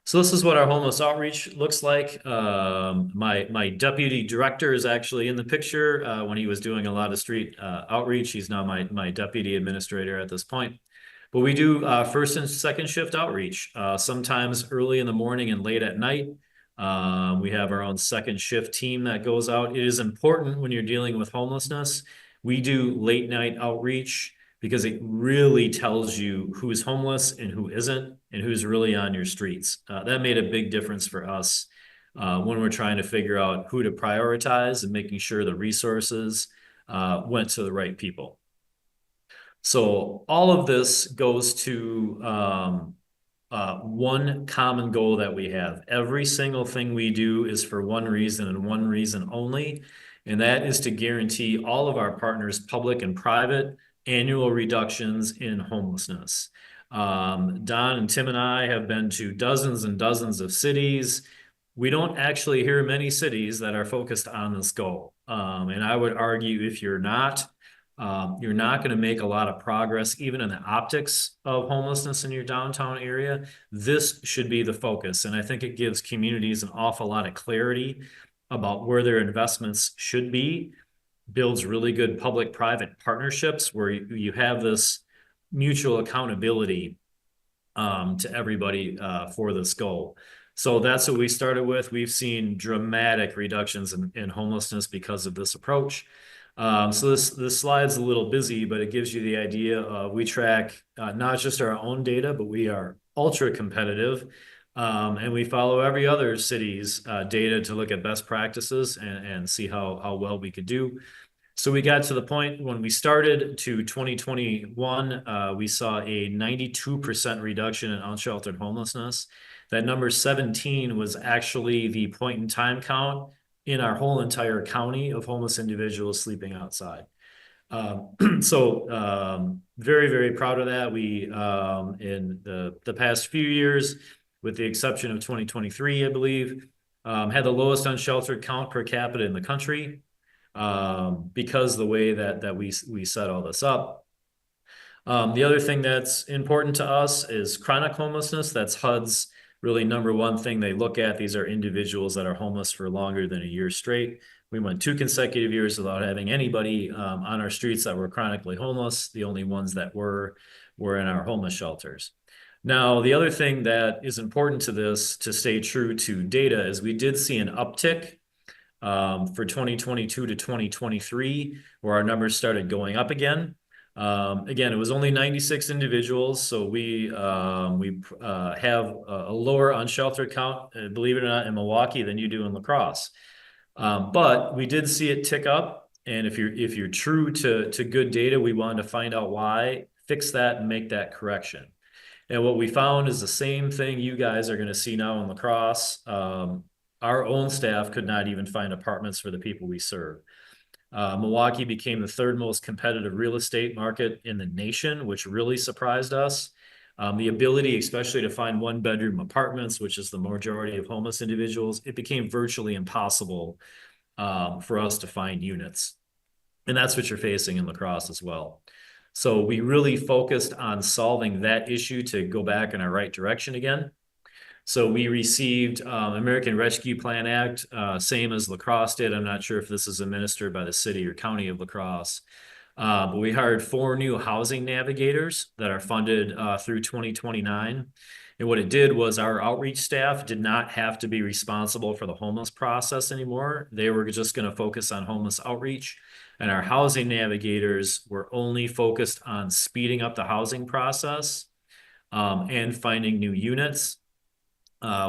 So this is what our homeless outreach looks like. My deputy director is actually in the picture when he was doing a lot of street outreach. He's now my deputy administrator at this point. But we do first and second shift outreach, sometimes early in the morning and late at night. We have our own second shift team that goes out. It is important when you're dealing with homelessness. We do late night outreach because it really tells you who is homeless and who isn't, and who's really on your streets. That made a big difference for us when we're trying to figure out who to prioritize and making sure the resources went to the right people. So all of this goes to one common goal that we have. Every single thing we do is for one reason and one reason only, and that is to guarantee all of our partners, public and private, annual reductions in homelessness. Don and Tim and I have been to dozens and dozens of cities. We don't actually hear many cities that are focused on this goal. And I would argue if you're not going to make a lot of progress, even in the optics of homelessness in your downtown area. This should be the focus. And I think it gives communities an awful lot of clarity about where their investments should be, builds really good public-private partnerships where you have this mutual accountability to everybody for this goal. So that's what we started with. We've seen dramatic reductions in homelessness because of this approach. So this slide's a little busy, but it gives you the idea of we track not just our own data, but we are ultra competitive. And we follow every other city's data to look at best practices and see how well we could do. So we got to the point when we started to 2021, we saw a 92% reduction in unsheltered homelessness. That number 17 was actually the point in time count in our whole entire county of homeless individuals sleeping outside. Very, very proud of that. We, in the past few years, with the exception of 2023, I believe, had the lowest unsheltered count per capita in the country because of the way that we set all this up. The other thing that's important to us is chronic homelessness. That's HUD's really number one thing they look at. These are individuals that are homeless for longer than a year straight. We went 2 consecutive years without having anybody on our streets that were chronically homeless. The only ones that were in our homeless shelters. Now, the other thing that is important to this, to stay true to data, is we did see an uptick for 2022 to 2023, where our numbers started going up again. Again, it was only 96 individuals, so we have a lower unsheltered count, believe it or not, in Milwaukee than you do in La Crosse. But we did see it tick up, and if you're true to good data, we wanted to find out why, fix that, and make that correction. And what we found is the same thing you guys are going to see now in La Crosse. Our own staff could not even find apartments for the people we serve. Milwaukee became the 3rd most competitive real estate market in the nation, which really surprised us. The ability, especially to find 1-bedroom apartments, which is the majority of homeless individuals, it became virtually impossible for us to find units. And that's what you're facing in La Crosse as well. So we really focused on solving that issue to go back in our right direction again. So we received American Rescue Plan Act, same as La Crosse did. I'm not sure if this is administered by the city or county of La Crosse. But we hired 4 new housing navigators that are funded through 2029. And what it did was our outreach staff did not have to be responsible for the homeless process anymore. They were just going to focus on homeless outreach. And our housing navigators were only focused on speeding up the housing process and finding new units.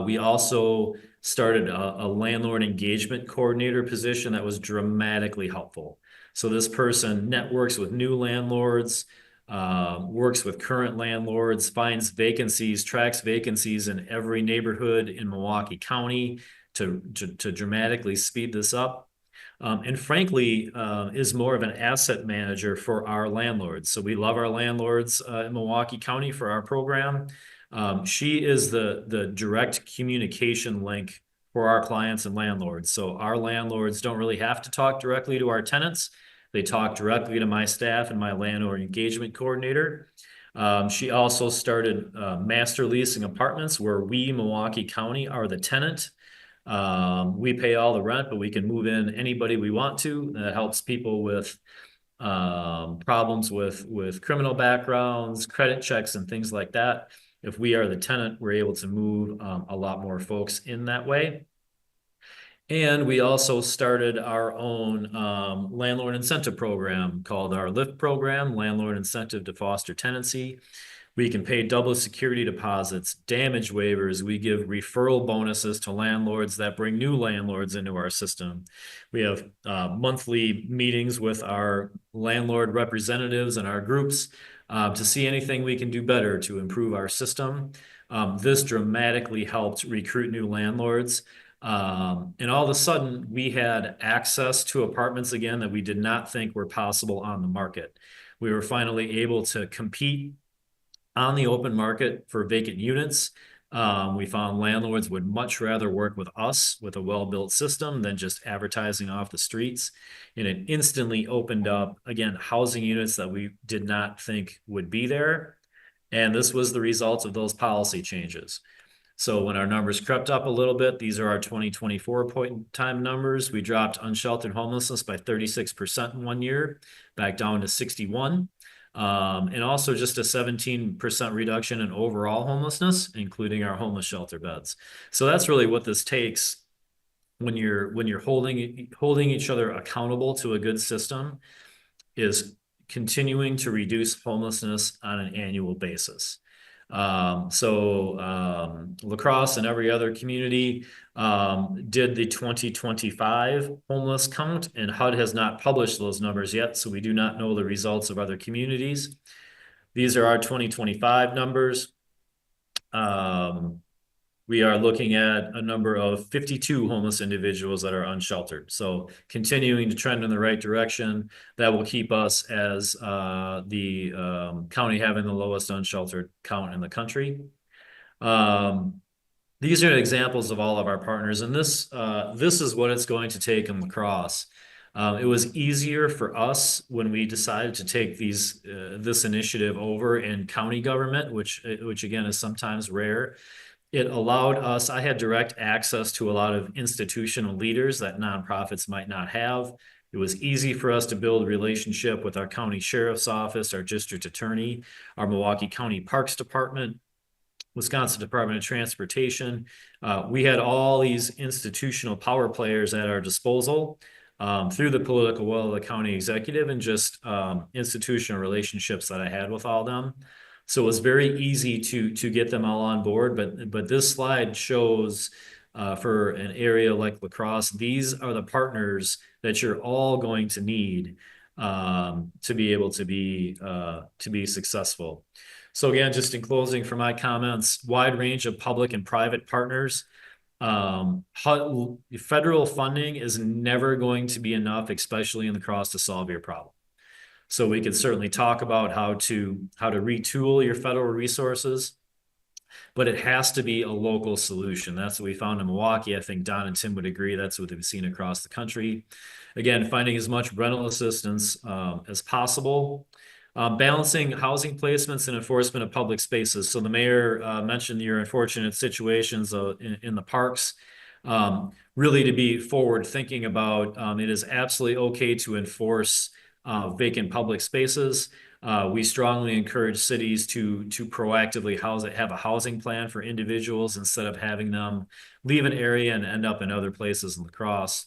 We also started a landlord engagement coordinator position that was dramatically helpful. So this person networks with new landlords, works with current landlords, finds vacancies, tracks vacancies in every neighborhood in Milwaukee County to dramatically speed this up. And frankly, is more of an asset manager for our landlords. So we love our landlords in Milwaukee County for our program. She is the direct communication link for our clients and landlords. So our landlords don't really have to talk directly to our tenants. They talk directly to my staff and my landlord engagement coordinator. She also started master leasing apartments where we, Milwaukee County, are the tenant. We pay all the rent, but we can move in anybody we want to. That helps people with problems with criminal backgrounds, credit checks, and things like that. If we are the tenant, we're able to move a lot more folks in that way. And we also started our own landlord incentive program called our LIFT program, Landlord Incentive to Foster Tenancy. We can pay double security deposits, damage waivers. We give referral bonuses to landlords that bring new landlords into our system. We have monthly meetings with our landlord representatives and our groups to see anything we can do better to improve our system. This dramatically helped recruit new landlords. And all of a sudden, we had access to apartments again that we did not think were possible on the market. We were finally able to compete on the open market for vacant units. We found landlords would much rather work with us with a well-built system than just advertising off the streets. And it instantly opened up, again, housing units that we did not think would be there. And this was the result of those policy changes. So when our numbers crept up a little bit, these are our 2024 point in time numbers. We dropped unsheltered homelessness by 36% in 1 year, back down to 61. And also just a 17% reduction in overall homelessness, including our homeless shelter beds. So that's really what this takes when you're holding each other accountable to a good system, is continuing to reduce homelessness on an annual basis. La Crosse and every other community did the 2025 homeless count, and HUD has not published those numbers yet, so we do not know the results of other communities. These are our 2025 numbers. We are looking at a number of 52 homeless individuals that are unsheltered. So continuing to trend in the right direction, that will keep us as the county having the lowest unsheltered count in the country. These are examples of all of our partners, and this is what it's going to take in La Crosse. It was easier for us when we decided to take this initiative over in county government, which again is sometimes rare. It allowed us, I had direct access to a lot of institutional leaders that nonprofits might not have. It was easy for us to build a relationship with our county sheriff's office, our district attorney, our Milwaukee County Parks Department, Wisconsin Department of Transportation. We had all these institutional power players at our disposal through the political will of the county executive and just institutional relationships that I had with all of them. So it was very easy to get them all on board, but this slide shows for an area like La Crosse, these are the partners that you're all going to need to be able to be successful. So again, just in closing for my comments, wide range of public and private partners. Federal funding is never going to be enough, especially in La Crosse, to solve your problem. So we could certainly talk about how to retool your federal resources, but it has to be a local solution. That's what we found in Milwaukee. I think Don and Tim would agree. That's what they've seen across the country. Again, finding as much rental assistance as possible. Balancing housing placements and enforcement of public spaces. So the mayor mentioned your unfortunate situations in the parks. Really to be forward thinking about, it is absolutely okay to enforce vacant public spaces. We strongly encourage cities to proactively have a housing plan for individuals instead of having them leave an area and end up in other places in La Crosse.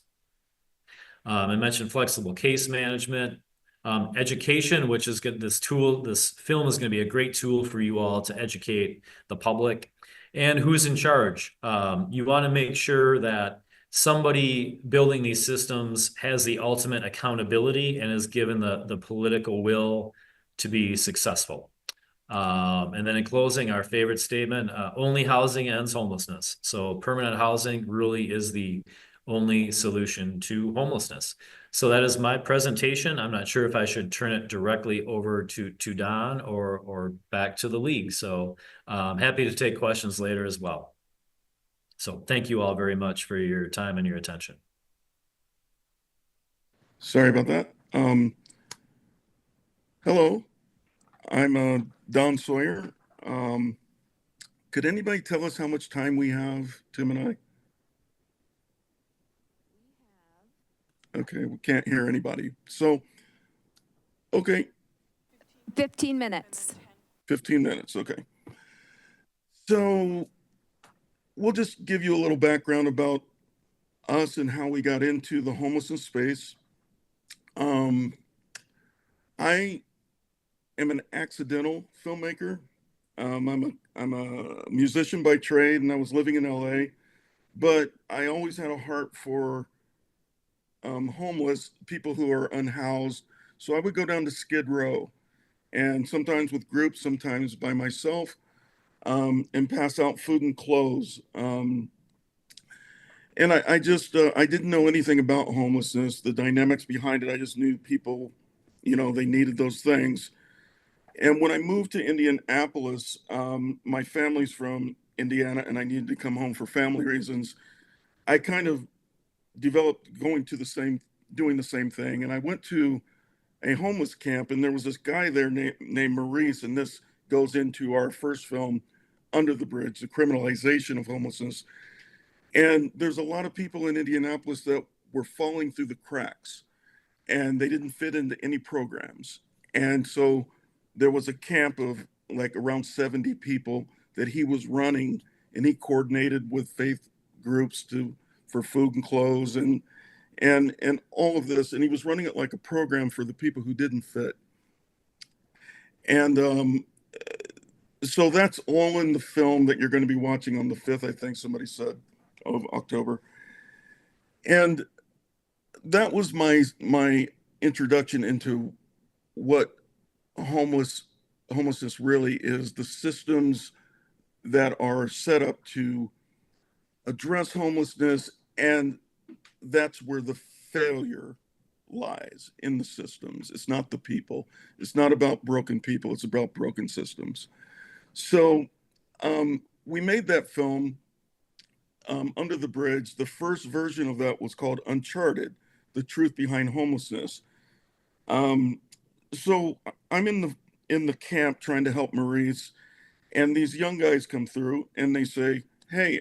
I mentioned flexible case management, education, which is good. This film is going to be a great tool for you all to educate the public. And who's in charge? You want to make sure that somebody building these systems has the ultimate accountability and is given the political will to be successful. And then in closing, our favorite statement, only housing ends homelessness. So permanent housing really is the only solution to homelessness. So that is my presentation. I'm not sure if I should turn it directly over to Don or back to the league. So I'm happy to take questions later as well. So thank you all very much for your time and your attention. Sorry about that. Hello, I'm Don Sawyer. Could anybody tell us how much time we have, Tim and I? Okay, we can't hear anybody. So, okay, 15 minutes. 15 minutes, okay. So we'll just give you a little background about us and how we got into the homelessness space. I am an accidental filmmaker. I'm a musician by trade, and I was living in LA, but I always had a heart for homeless people who are unhoused. So I would go down to Skid Row, and sometimes with groups, sometimes by myself, and pass out food and clothes. And I just I didn't know anything about homelessness, the dynamics behind it. I just knew people, you know, they needed those things. And when I moved to Indianapolis, my family's from Indiana, and I needed to come home for family reasons. I kind of developed doing the same thing. And I went to a homeless camp, and there was this guy there named Maurice, and this goes into our first film, Under the Bridge, the criminalization of homelessness. And there's a lot of people in Indianapolis that were falling through the cracks, and they didn't fit into any programs. And so there was a camp of like around 70 people that he was running, and he coordinated with faith groups for food and clothes and all of this. And he was running it like a program for the people who didn't fit. And so that's all in the film that you're going to be watching on the 5th, I think somebody said, of October. And that was my introduction into what homelessness really is, the systems that are set up to address homelessness. And that's where the failure lies, in the systems. It's not the people. It's not about broken people. It's about broken systems. So we made that film, Under the Bridge. The first version of that was called Uncharted, The Truth Behind Homelessness. So I'm in the camp trying to help Maurice, and these young guys come through and they say, hey,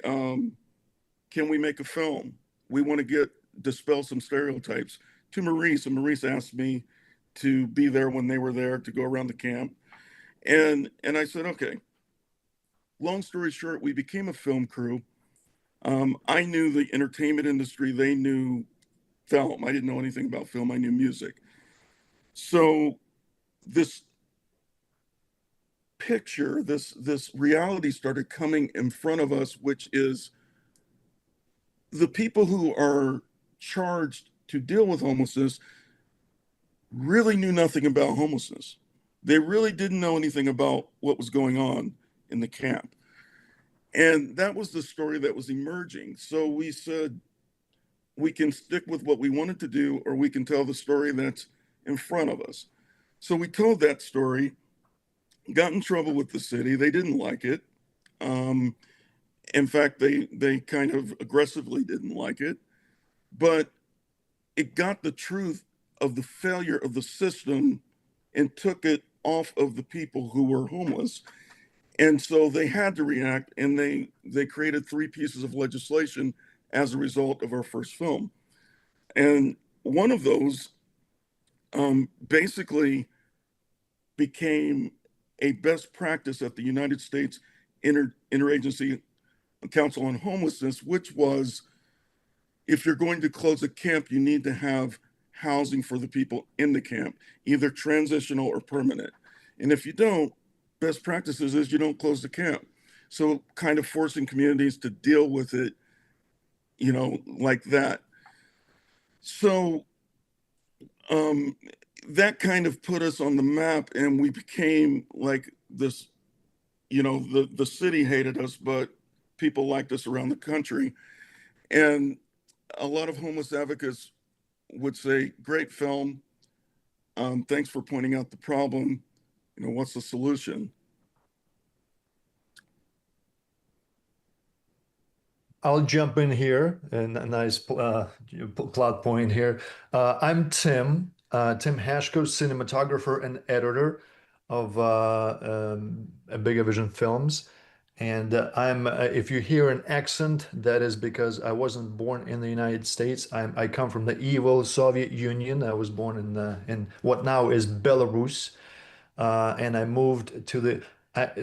can we make a film? We want to dispel some stereotypes, to Maurice. And Maurice asked me to be there when they were there, to go around the camp. And I said, okay. Long story short, we became a film crew. I knew the entertainment industry. They knew film. I didn't know anything about film. I knew music. So this picture, this reality started coming in front of us, which is the people who are charged to deal with homelessness really knew nothing about homelessness. They really didn't know anything about what was going on in the camp. And that was the story that was emerging. So we said, we can stick with what we wanted to do, or we can tell the story that's in front of us. So we told that story, got in trouble with the city. They didn't like it. In fact, they kind of aggressively didn't like it, but it got the truth of the failure of the system and took it off of the people who were homeless. And so they had to react, and they created 3 pieces of legislation as a result of our first film. And one of those basically became a best practice at the United States Interagency Council on Homelessness, which was, if you're going to close a camp, you need to have housing for the people in the camp, either transitional or permanent. And if you don't, best practices is you don't close the camp. So kind of forcing communities to deal with it, you know, like that. So that kind of put us on the map, and we became like this, you know, the city hated us, but people liked us around the country. And a lot of homeless advocates would say, great film. Thanks for pointing out the problem. You know, what's the solution? I'll jump in here, and a nice plot point here. I'm Tim Hashko, cinematographer and editor of Bigger Vision Films. And if you hear an accent, that is because I wasn't born in the United States. I come from the evil Soviet Union. I was born in what now is Belarus. And I moved to the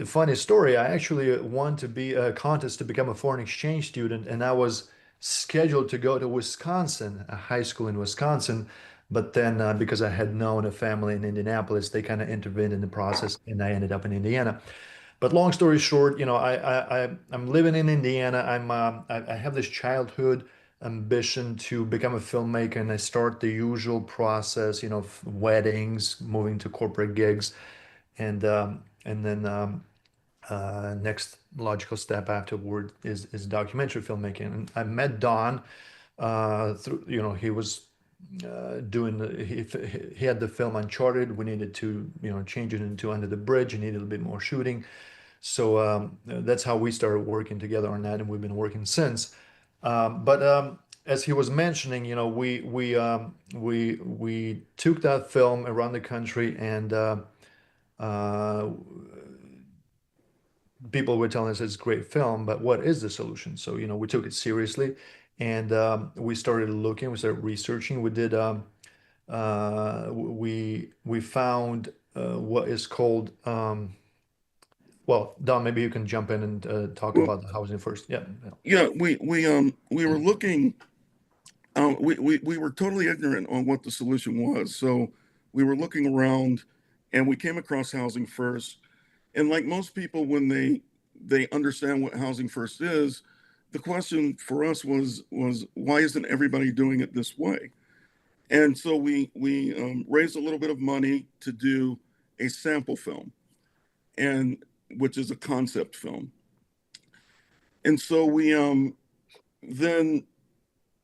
funny story. I actually won to be a contest to become a foreign exchange student, and I was scheduled to go to Wisconsin, a high school in Wisconsin. But then, because I had known a family in Indianapolis, they kind of intervened in the process, and I ended up in Indiana. But long story short, you know, I'm living in Indiana. I have this childhood ambition to become a filmmaker, and I start the usual process, you know, weddings, moving to corporate gigs, and then next logical step afterward is documentary filmmaking. And I met Don through, you know, he was he had the film Uncharted. We needed to, you know, change it into Under the Bridge. He needed a bit more shooting. So that's how we started working together on that, and we've been working since. But as he was mentioning, you know, we took that film around the country, and people were telling us it's a great film, but what is the solution? So, you know, we took it seriously, and we started looking, we started researching. We did we found what is called well, Don, maybe you can jump in and talk Well, about the housing first. Yeah. yeah, we were looking. We were totally ignorant on what the solution was. So we were looking around, and we came across Housing First. And like most people, when they understand what Housing First is, the question for us was why isn't everybody doing it this way? And so we raised a little bit of money to do a sample film, and which is a concept film. And so we then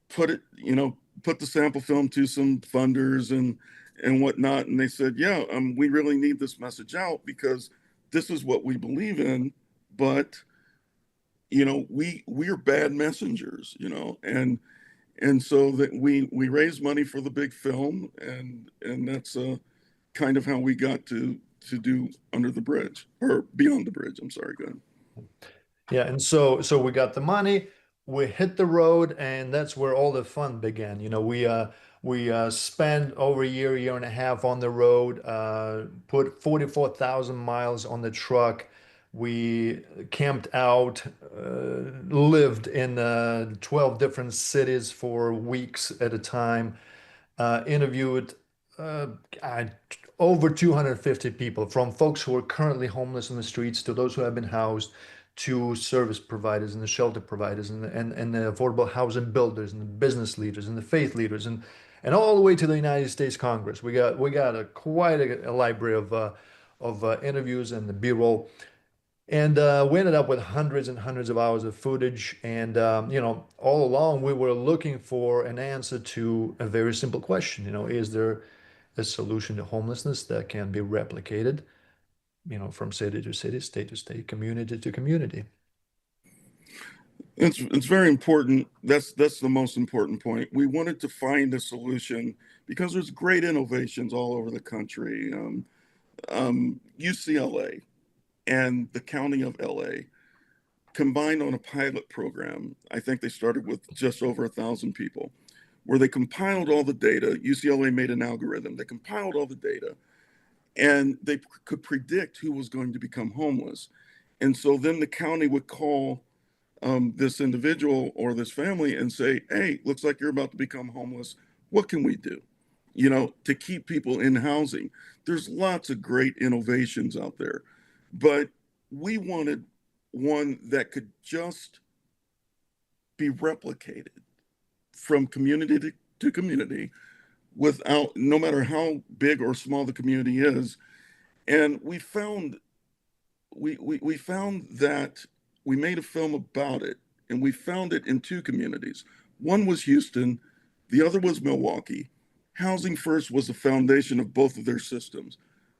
put it, you know, put the sample film to some funders and whatnot, and they said, yeah, we really need this message out because this is what we believe in, but you know, we're bad messengers, you know, and so that we raised money for the big film, and that's kind of how we got to do Under the Bridge, or Beyond the Bridge. I'm sorry, go ahead. Yeah, and so we got the money, we hit the road, and that's where all the fun began. You know, we spent over a year and a half on the road, put 44,000 miles on the truck. We camped out, lived in 12 different cities for weeks at a time, interviewed over 250 people, from folks who are currently homeless on the streets to those who have been housed, to service providers and the shelter providers and the affordable housing builders and the business leaders and the faith leaders and all the way to the United States Congress. We got quite a library of interviews and the B-roll. And we ended up with hundreds and hundreds of hours of footage. And, you know, all along we were looking for an answer to a very simple question. You know, is there a solution to homelessness that can be replicated, you know, from city to city, state to state, community to community? It's very important. That's the most important point. We wanted to find a solution because there's great innovations all over the country. UCLA and the county of LA combined on a pilot program. I think they started with just over 1,000 people, where they compiled all the data. UCLA made an algorithm. They compiled all the data, and they could predict who was going to become homeless. And so then the county would call this individual or this family and say, hey, looks like you're about to become homeless. What can we do? You know, to keep people in housing. There's lots of great innovations out there, but we wanted one that could just be replicated from community to community without, no matter how big or small the community is. And we found that we made a film about it, and we found it in two communities. One was Houston, the other was Milwaukee. Housing First was the foundation of both of their systems,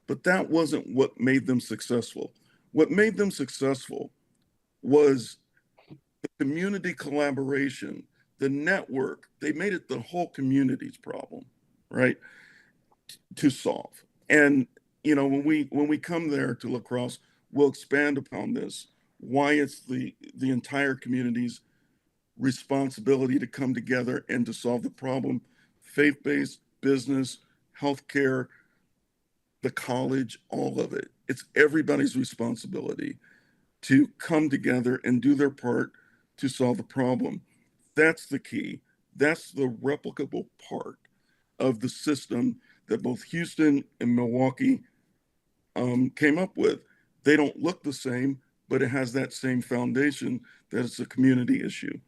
but that wasn't what made them successful. What made them successful was the community collaboration, the network. They made it the whole community's problem, right, to solve. And you know, when we come there to La Crosse, we'll expand upon this, why it's the entire community's responsibility to come together and to solve the problem. Faith-based, business, healthcare, the college, all of it. It's everybody's responsibility to come together and do their part to solve the problem. That's the key. That's the replicable part of the system that both Houston and Milwaukee came up with. They don't look the same, but it has that same foundation that it's a community issue.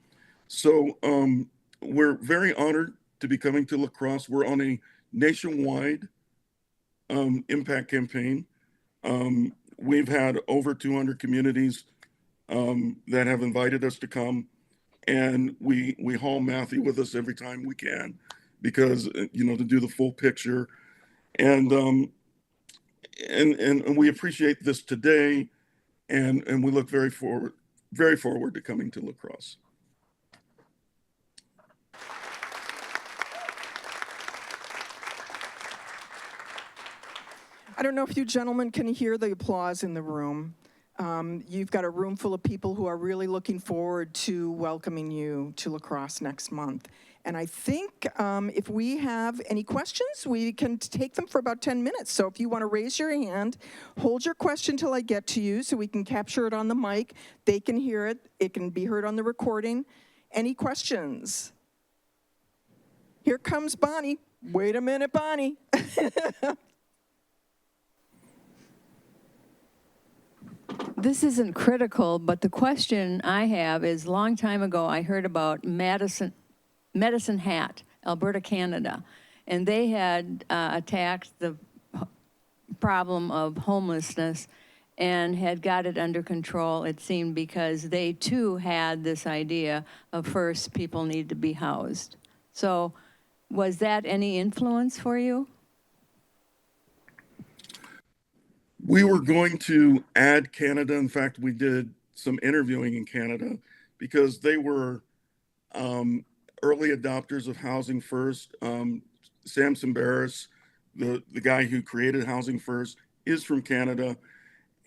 So we're very honored to be coming to La Crosse. We're on a nationwide impact campaign. We've had over 200 communities that have invited us to come, and we haul Mathy with us every time we can, because you know, to do the full picture. And we appreciate this today, and we look very forward to coming to La Crosse. I don't know if you gentlemen can hear the applause in the room. You've got a room full of people who are really looking forward to welcoming you to La Crosse next month. And I think if we have any questions, we can take them for about 10 minutes. So if you want to raise your hand, hold your question till I get to you so we can capture it on the mic. They can hear it. It can be heard on the recording. Any questions? Here comes Bonnie. Wait a minute, Bonnie. This isn't critical, but the question I have is, long time ago, I heard about Medicine Hat, Alberta, Canada, and they had attacked the problem of homelessness and had got it under control, it seemed, because they too had this idea of first people need to be housed. So was that any influence for you? We were going to add Canada. In fact, we did some interviewing in Canada because they were early adopters of Housing First. Samson Barris, the guy who created Housing First, is from Canada.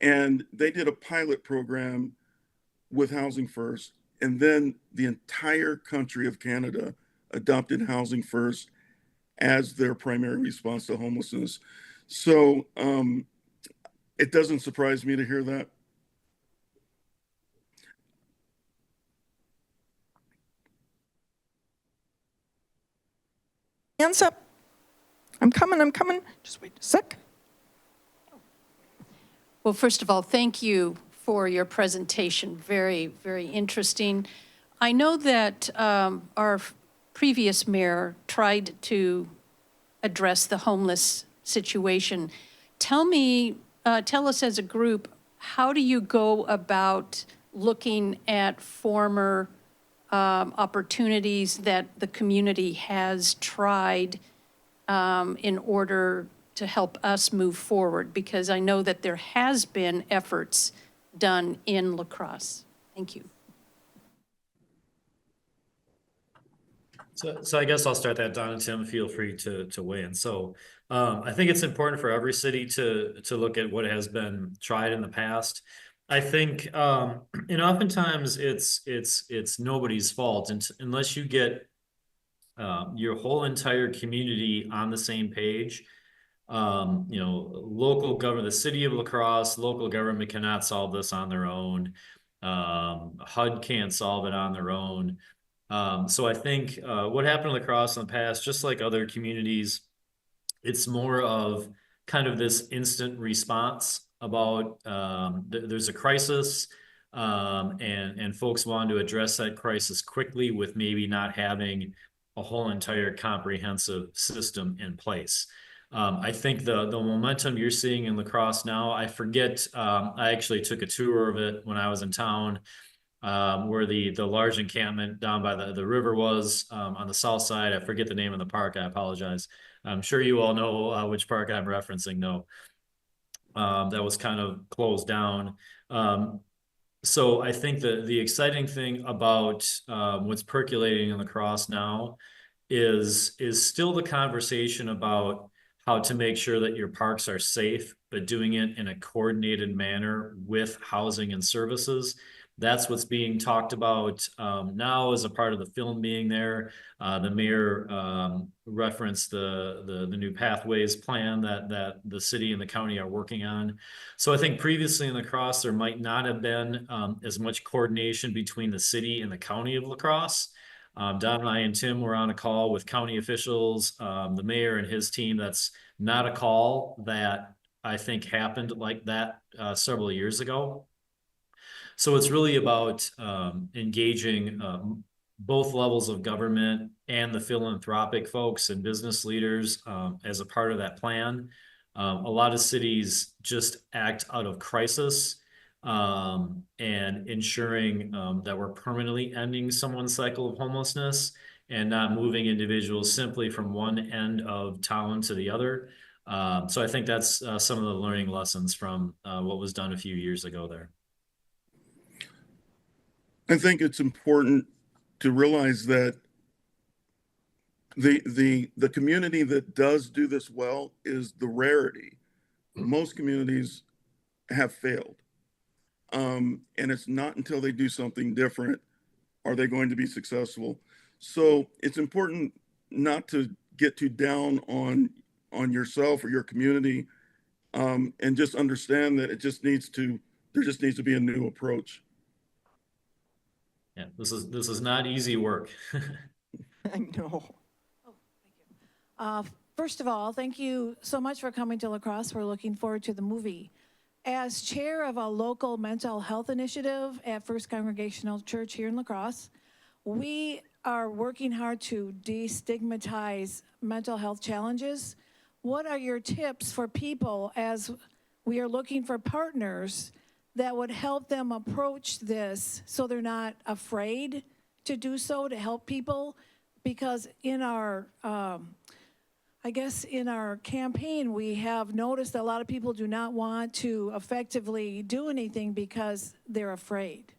And they did a pilot program with Housing First. And then the entire country of Canada adopted Housing First as their primary response to homelessness. So, it doesn't surprise me to hear that. Hands up. I'm coming. Just wait a sec. Well, first of all, thank you for your presentation. Very, very interesting. I know that our previous mayor tried to address the homeless situation. Tell us as a group, how do you go about looking at former opportunities that the community has tried in order to help us move forward? Because I know that there has been efforts done in La Crosse. Thank you. So I guess I'll start that, Don and Tim, feel free to weigh in. So I think it's important for every city to look at what has been tried in the past. I think, and oftentimes it's nobody's fault unless you get your whole entire community on the same page. You know, local government, the city of La Crosse, local government cannot solve this on their own. HUD can't solve it on their own. So I think what happened to La Crosse in the past, just like other communities, it's more of kind of this instant response about there's a crisis, and folks want to address that crisis quickly with maybe not having a whole entire comprehensive system in place. I think the momentum you're seeing in La Crosse now, I forget, I actually took a tour of it when I was in town, where the large encampment down by the river was, on the south side. I forget the name of the park. I apologize. I'm sure you all know which park I'm referencing. No, that was kind of closed down. So I think the exciting thing about what's percolating in La Crosse now is still the conversation about how to make sure that your parks are safe, but doing it in a coordinated manner with housing and services. That's what's being talked about now as a part of the film being there. The mayor referenced the new pathways plan that the city and the county are working on. So I think previously in La Crosse, there might not have been as much coordination between the city and the county of La Crosse. Don and I and Tim were on a call with county officials, the mayor and his team. That's not a call that I think happened like that several years ago. So it's really about engaging both levels of government and the philanthropic folks and business leaders as a part of that plan. A lot of cities just act out of crisis and ensuring that we're permanently ending someone's cycle of homelessness and not moving individuals simply from one end of town to the other. So I think that's some of the learning lessons from what was done a few years ago there. I think it's important to realize that the community that does do this well is the rarity. Most communities have failed. And it's not until they do something different are they going to be successful. So it's important not to get too down on yourself or your community, and just understand that there just needs to be a new approach. Yeah, this is not easy work. I know. First of all, thank you so much for coming to La Crosse. We're looking forward to the movie. As chair of a local mental health initiative at First Congregational Church here in La Crosse, we are working hard to destigmatize mental health challenges. What are your tips for people as we are looking for partners that would help them approach this so they're not afraid to do so, to help people? Because in our, I guess in our campaign, we have noticed that a lot of people do not want to effectively do anything because they're afraid.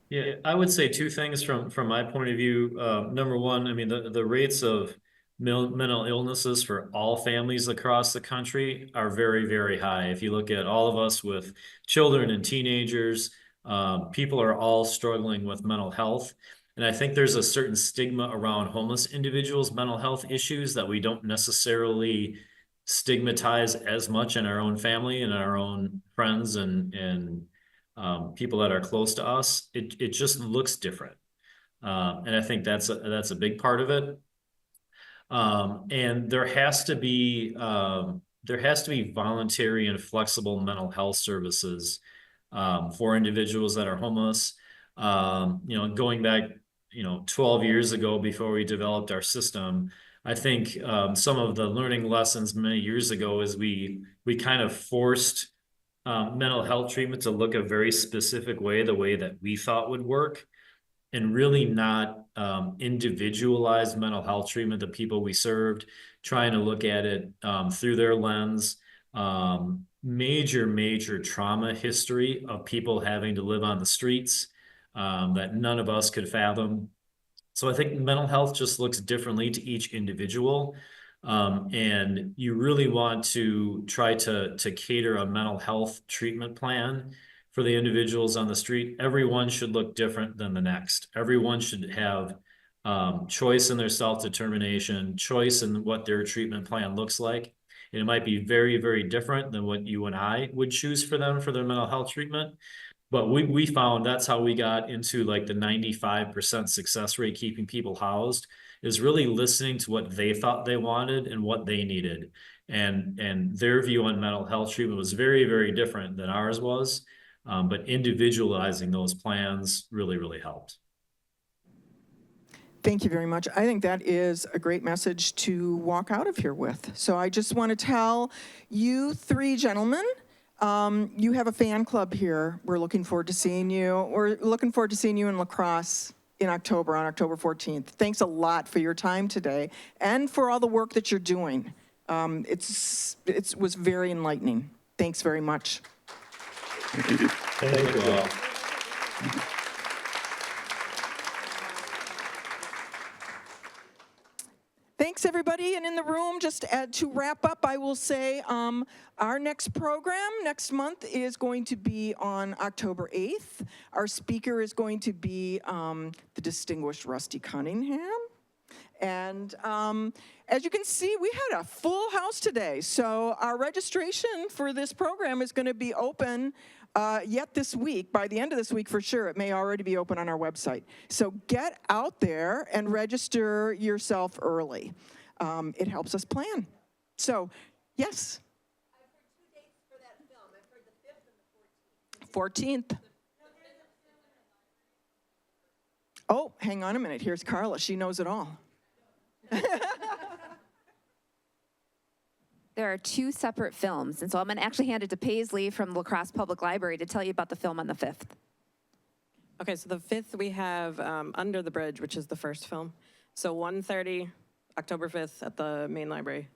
Yeah, I would say two things from my point of view. Number one, I mean, the rates of mental illnesses for all families across the country are very, very high. If you look at all of us with children and teenagers, people are all struggling with mental health. And I think there's a certain stigma around homeless individuals' mental health issues that we don't necessarily stigmatize as much in our own family and our own friends and people that are close to us. It just looks different. And I think that's a big part of it. And there has to be voluntary and flexible mental health services for individuals that are homeless. Going back 12 years ago, before we developed our system, I think some of the learning lessons many years ago is we kind of forced mental health treatment to look a very specific way, the way that we thought would work, and really not individualized mental health treatment. The people we served, trying to look at it through their lens. Major trauma history of people having to live on the streets that none of us could fathom. So I think mental health just looks differently to each individual. And you really want to try to cater a mental health treatment plan for the individuals on the street. Everyone should look different than the next. Everyone should have choice in their self-determination, choice in what their treatment plan looks like. And it might be very, very different than what you and I would choose for them for their mental health treatment. But we found that's how we got into like the 95% success rate keeping people housed, is really listening to what they thought they wanted and what they needed. And their view on mental health treatment was very, very different than ours was. But individualizing those plans really, really helped. Thank you very much. I think that is a great message to walk out of here with. So I just want to tell you three gentlemen, you have a fan club here. We're looking forward to seeing you. We're looking forward to seeing you in La Crosse in October, on October 14th. Thanks a lot for your time today and for all the work that you're doing. It was very enlightening. Thanks very much. Thank you all. Thanks, everybody. And in the room, just to wrap up, I will say our next program next month is going to be on October 8th. Our speaker is going to be the distinguished Rusty Cunningham. And as you can see, we had a full house today. So our registration for this program is going to be open yet this week. By the end of this week, for sure, it may already be open on our website. So get out there and register yourself early. It helps us plan. So, yes? I've heard 2 dates for that film. I've heard the 5th and the 14th. 14th. Oh, hang on a minute. Here's Carla. She knows it all. There are 2 separate films, and so I'm going to actually hand it to Paisley from La Crosse Public Library to tell you about the film on the 5th. Okay, so the 5th we have Under the Bridge, which is the first film. So 1:30, October 5th at the main library.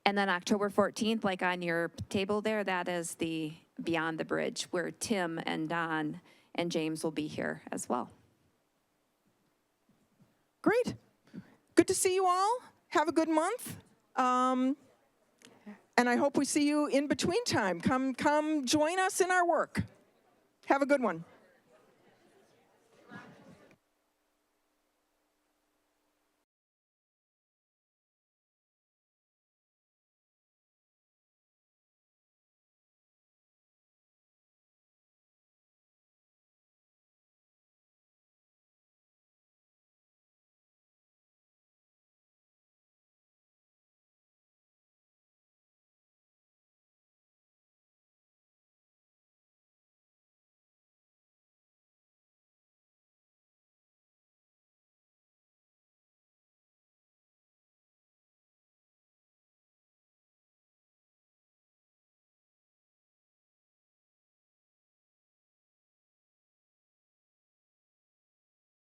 And then October 14th, like on your table there, that is the Beyond the Bridge, where Tim and Don and James will be here as well. Great. Good to see you all. Have a good month. And I hope we see you in between time. Come join us in our work. Have a good one.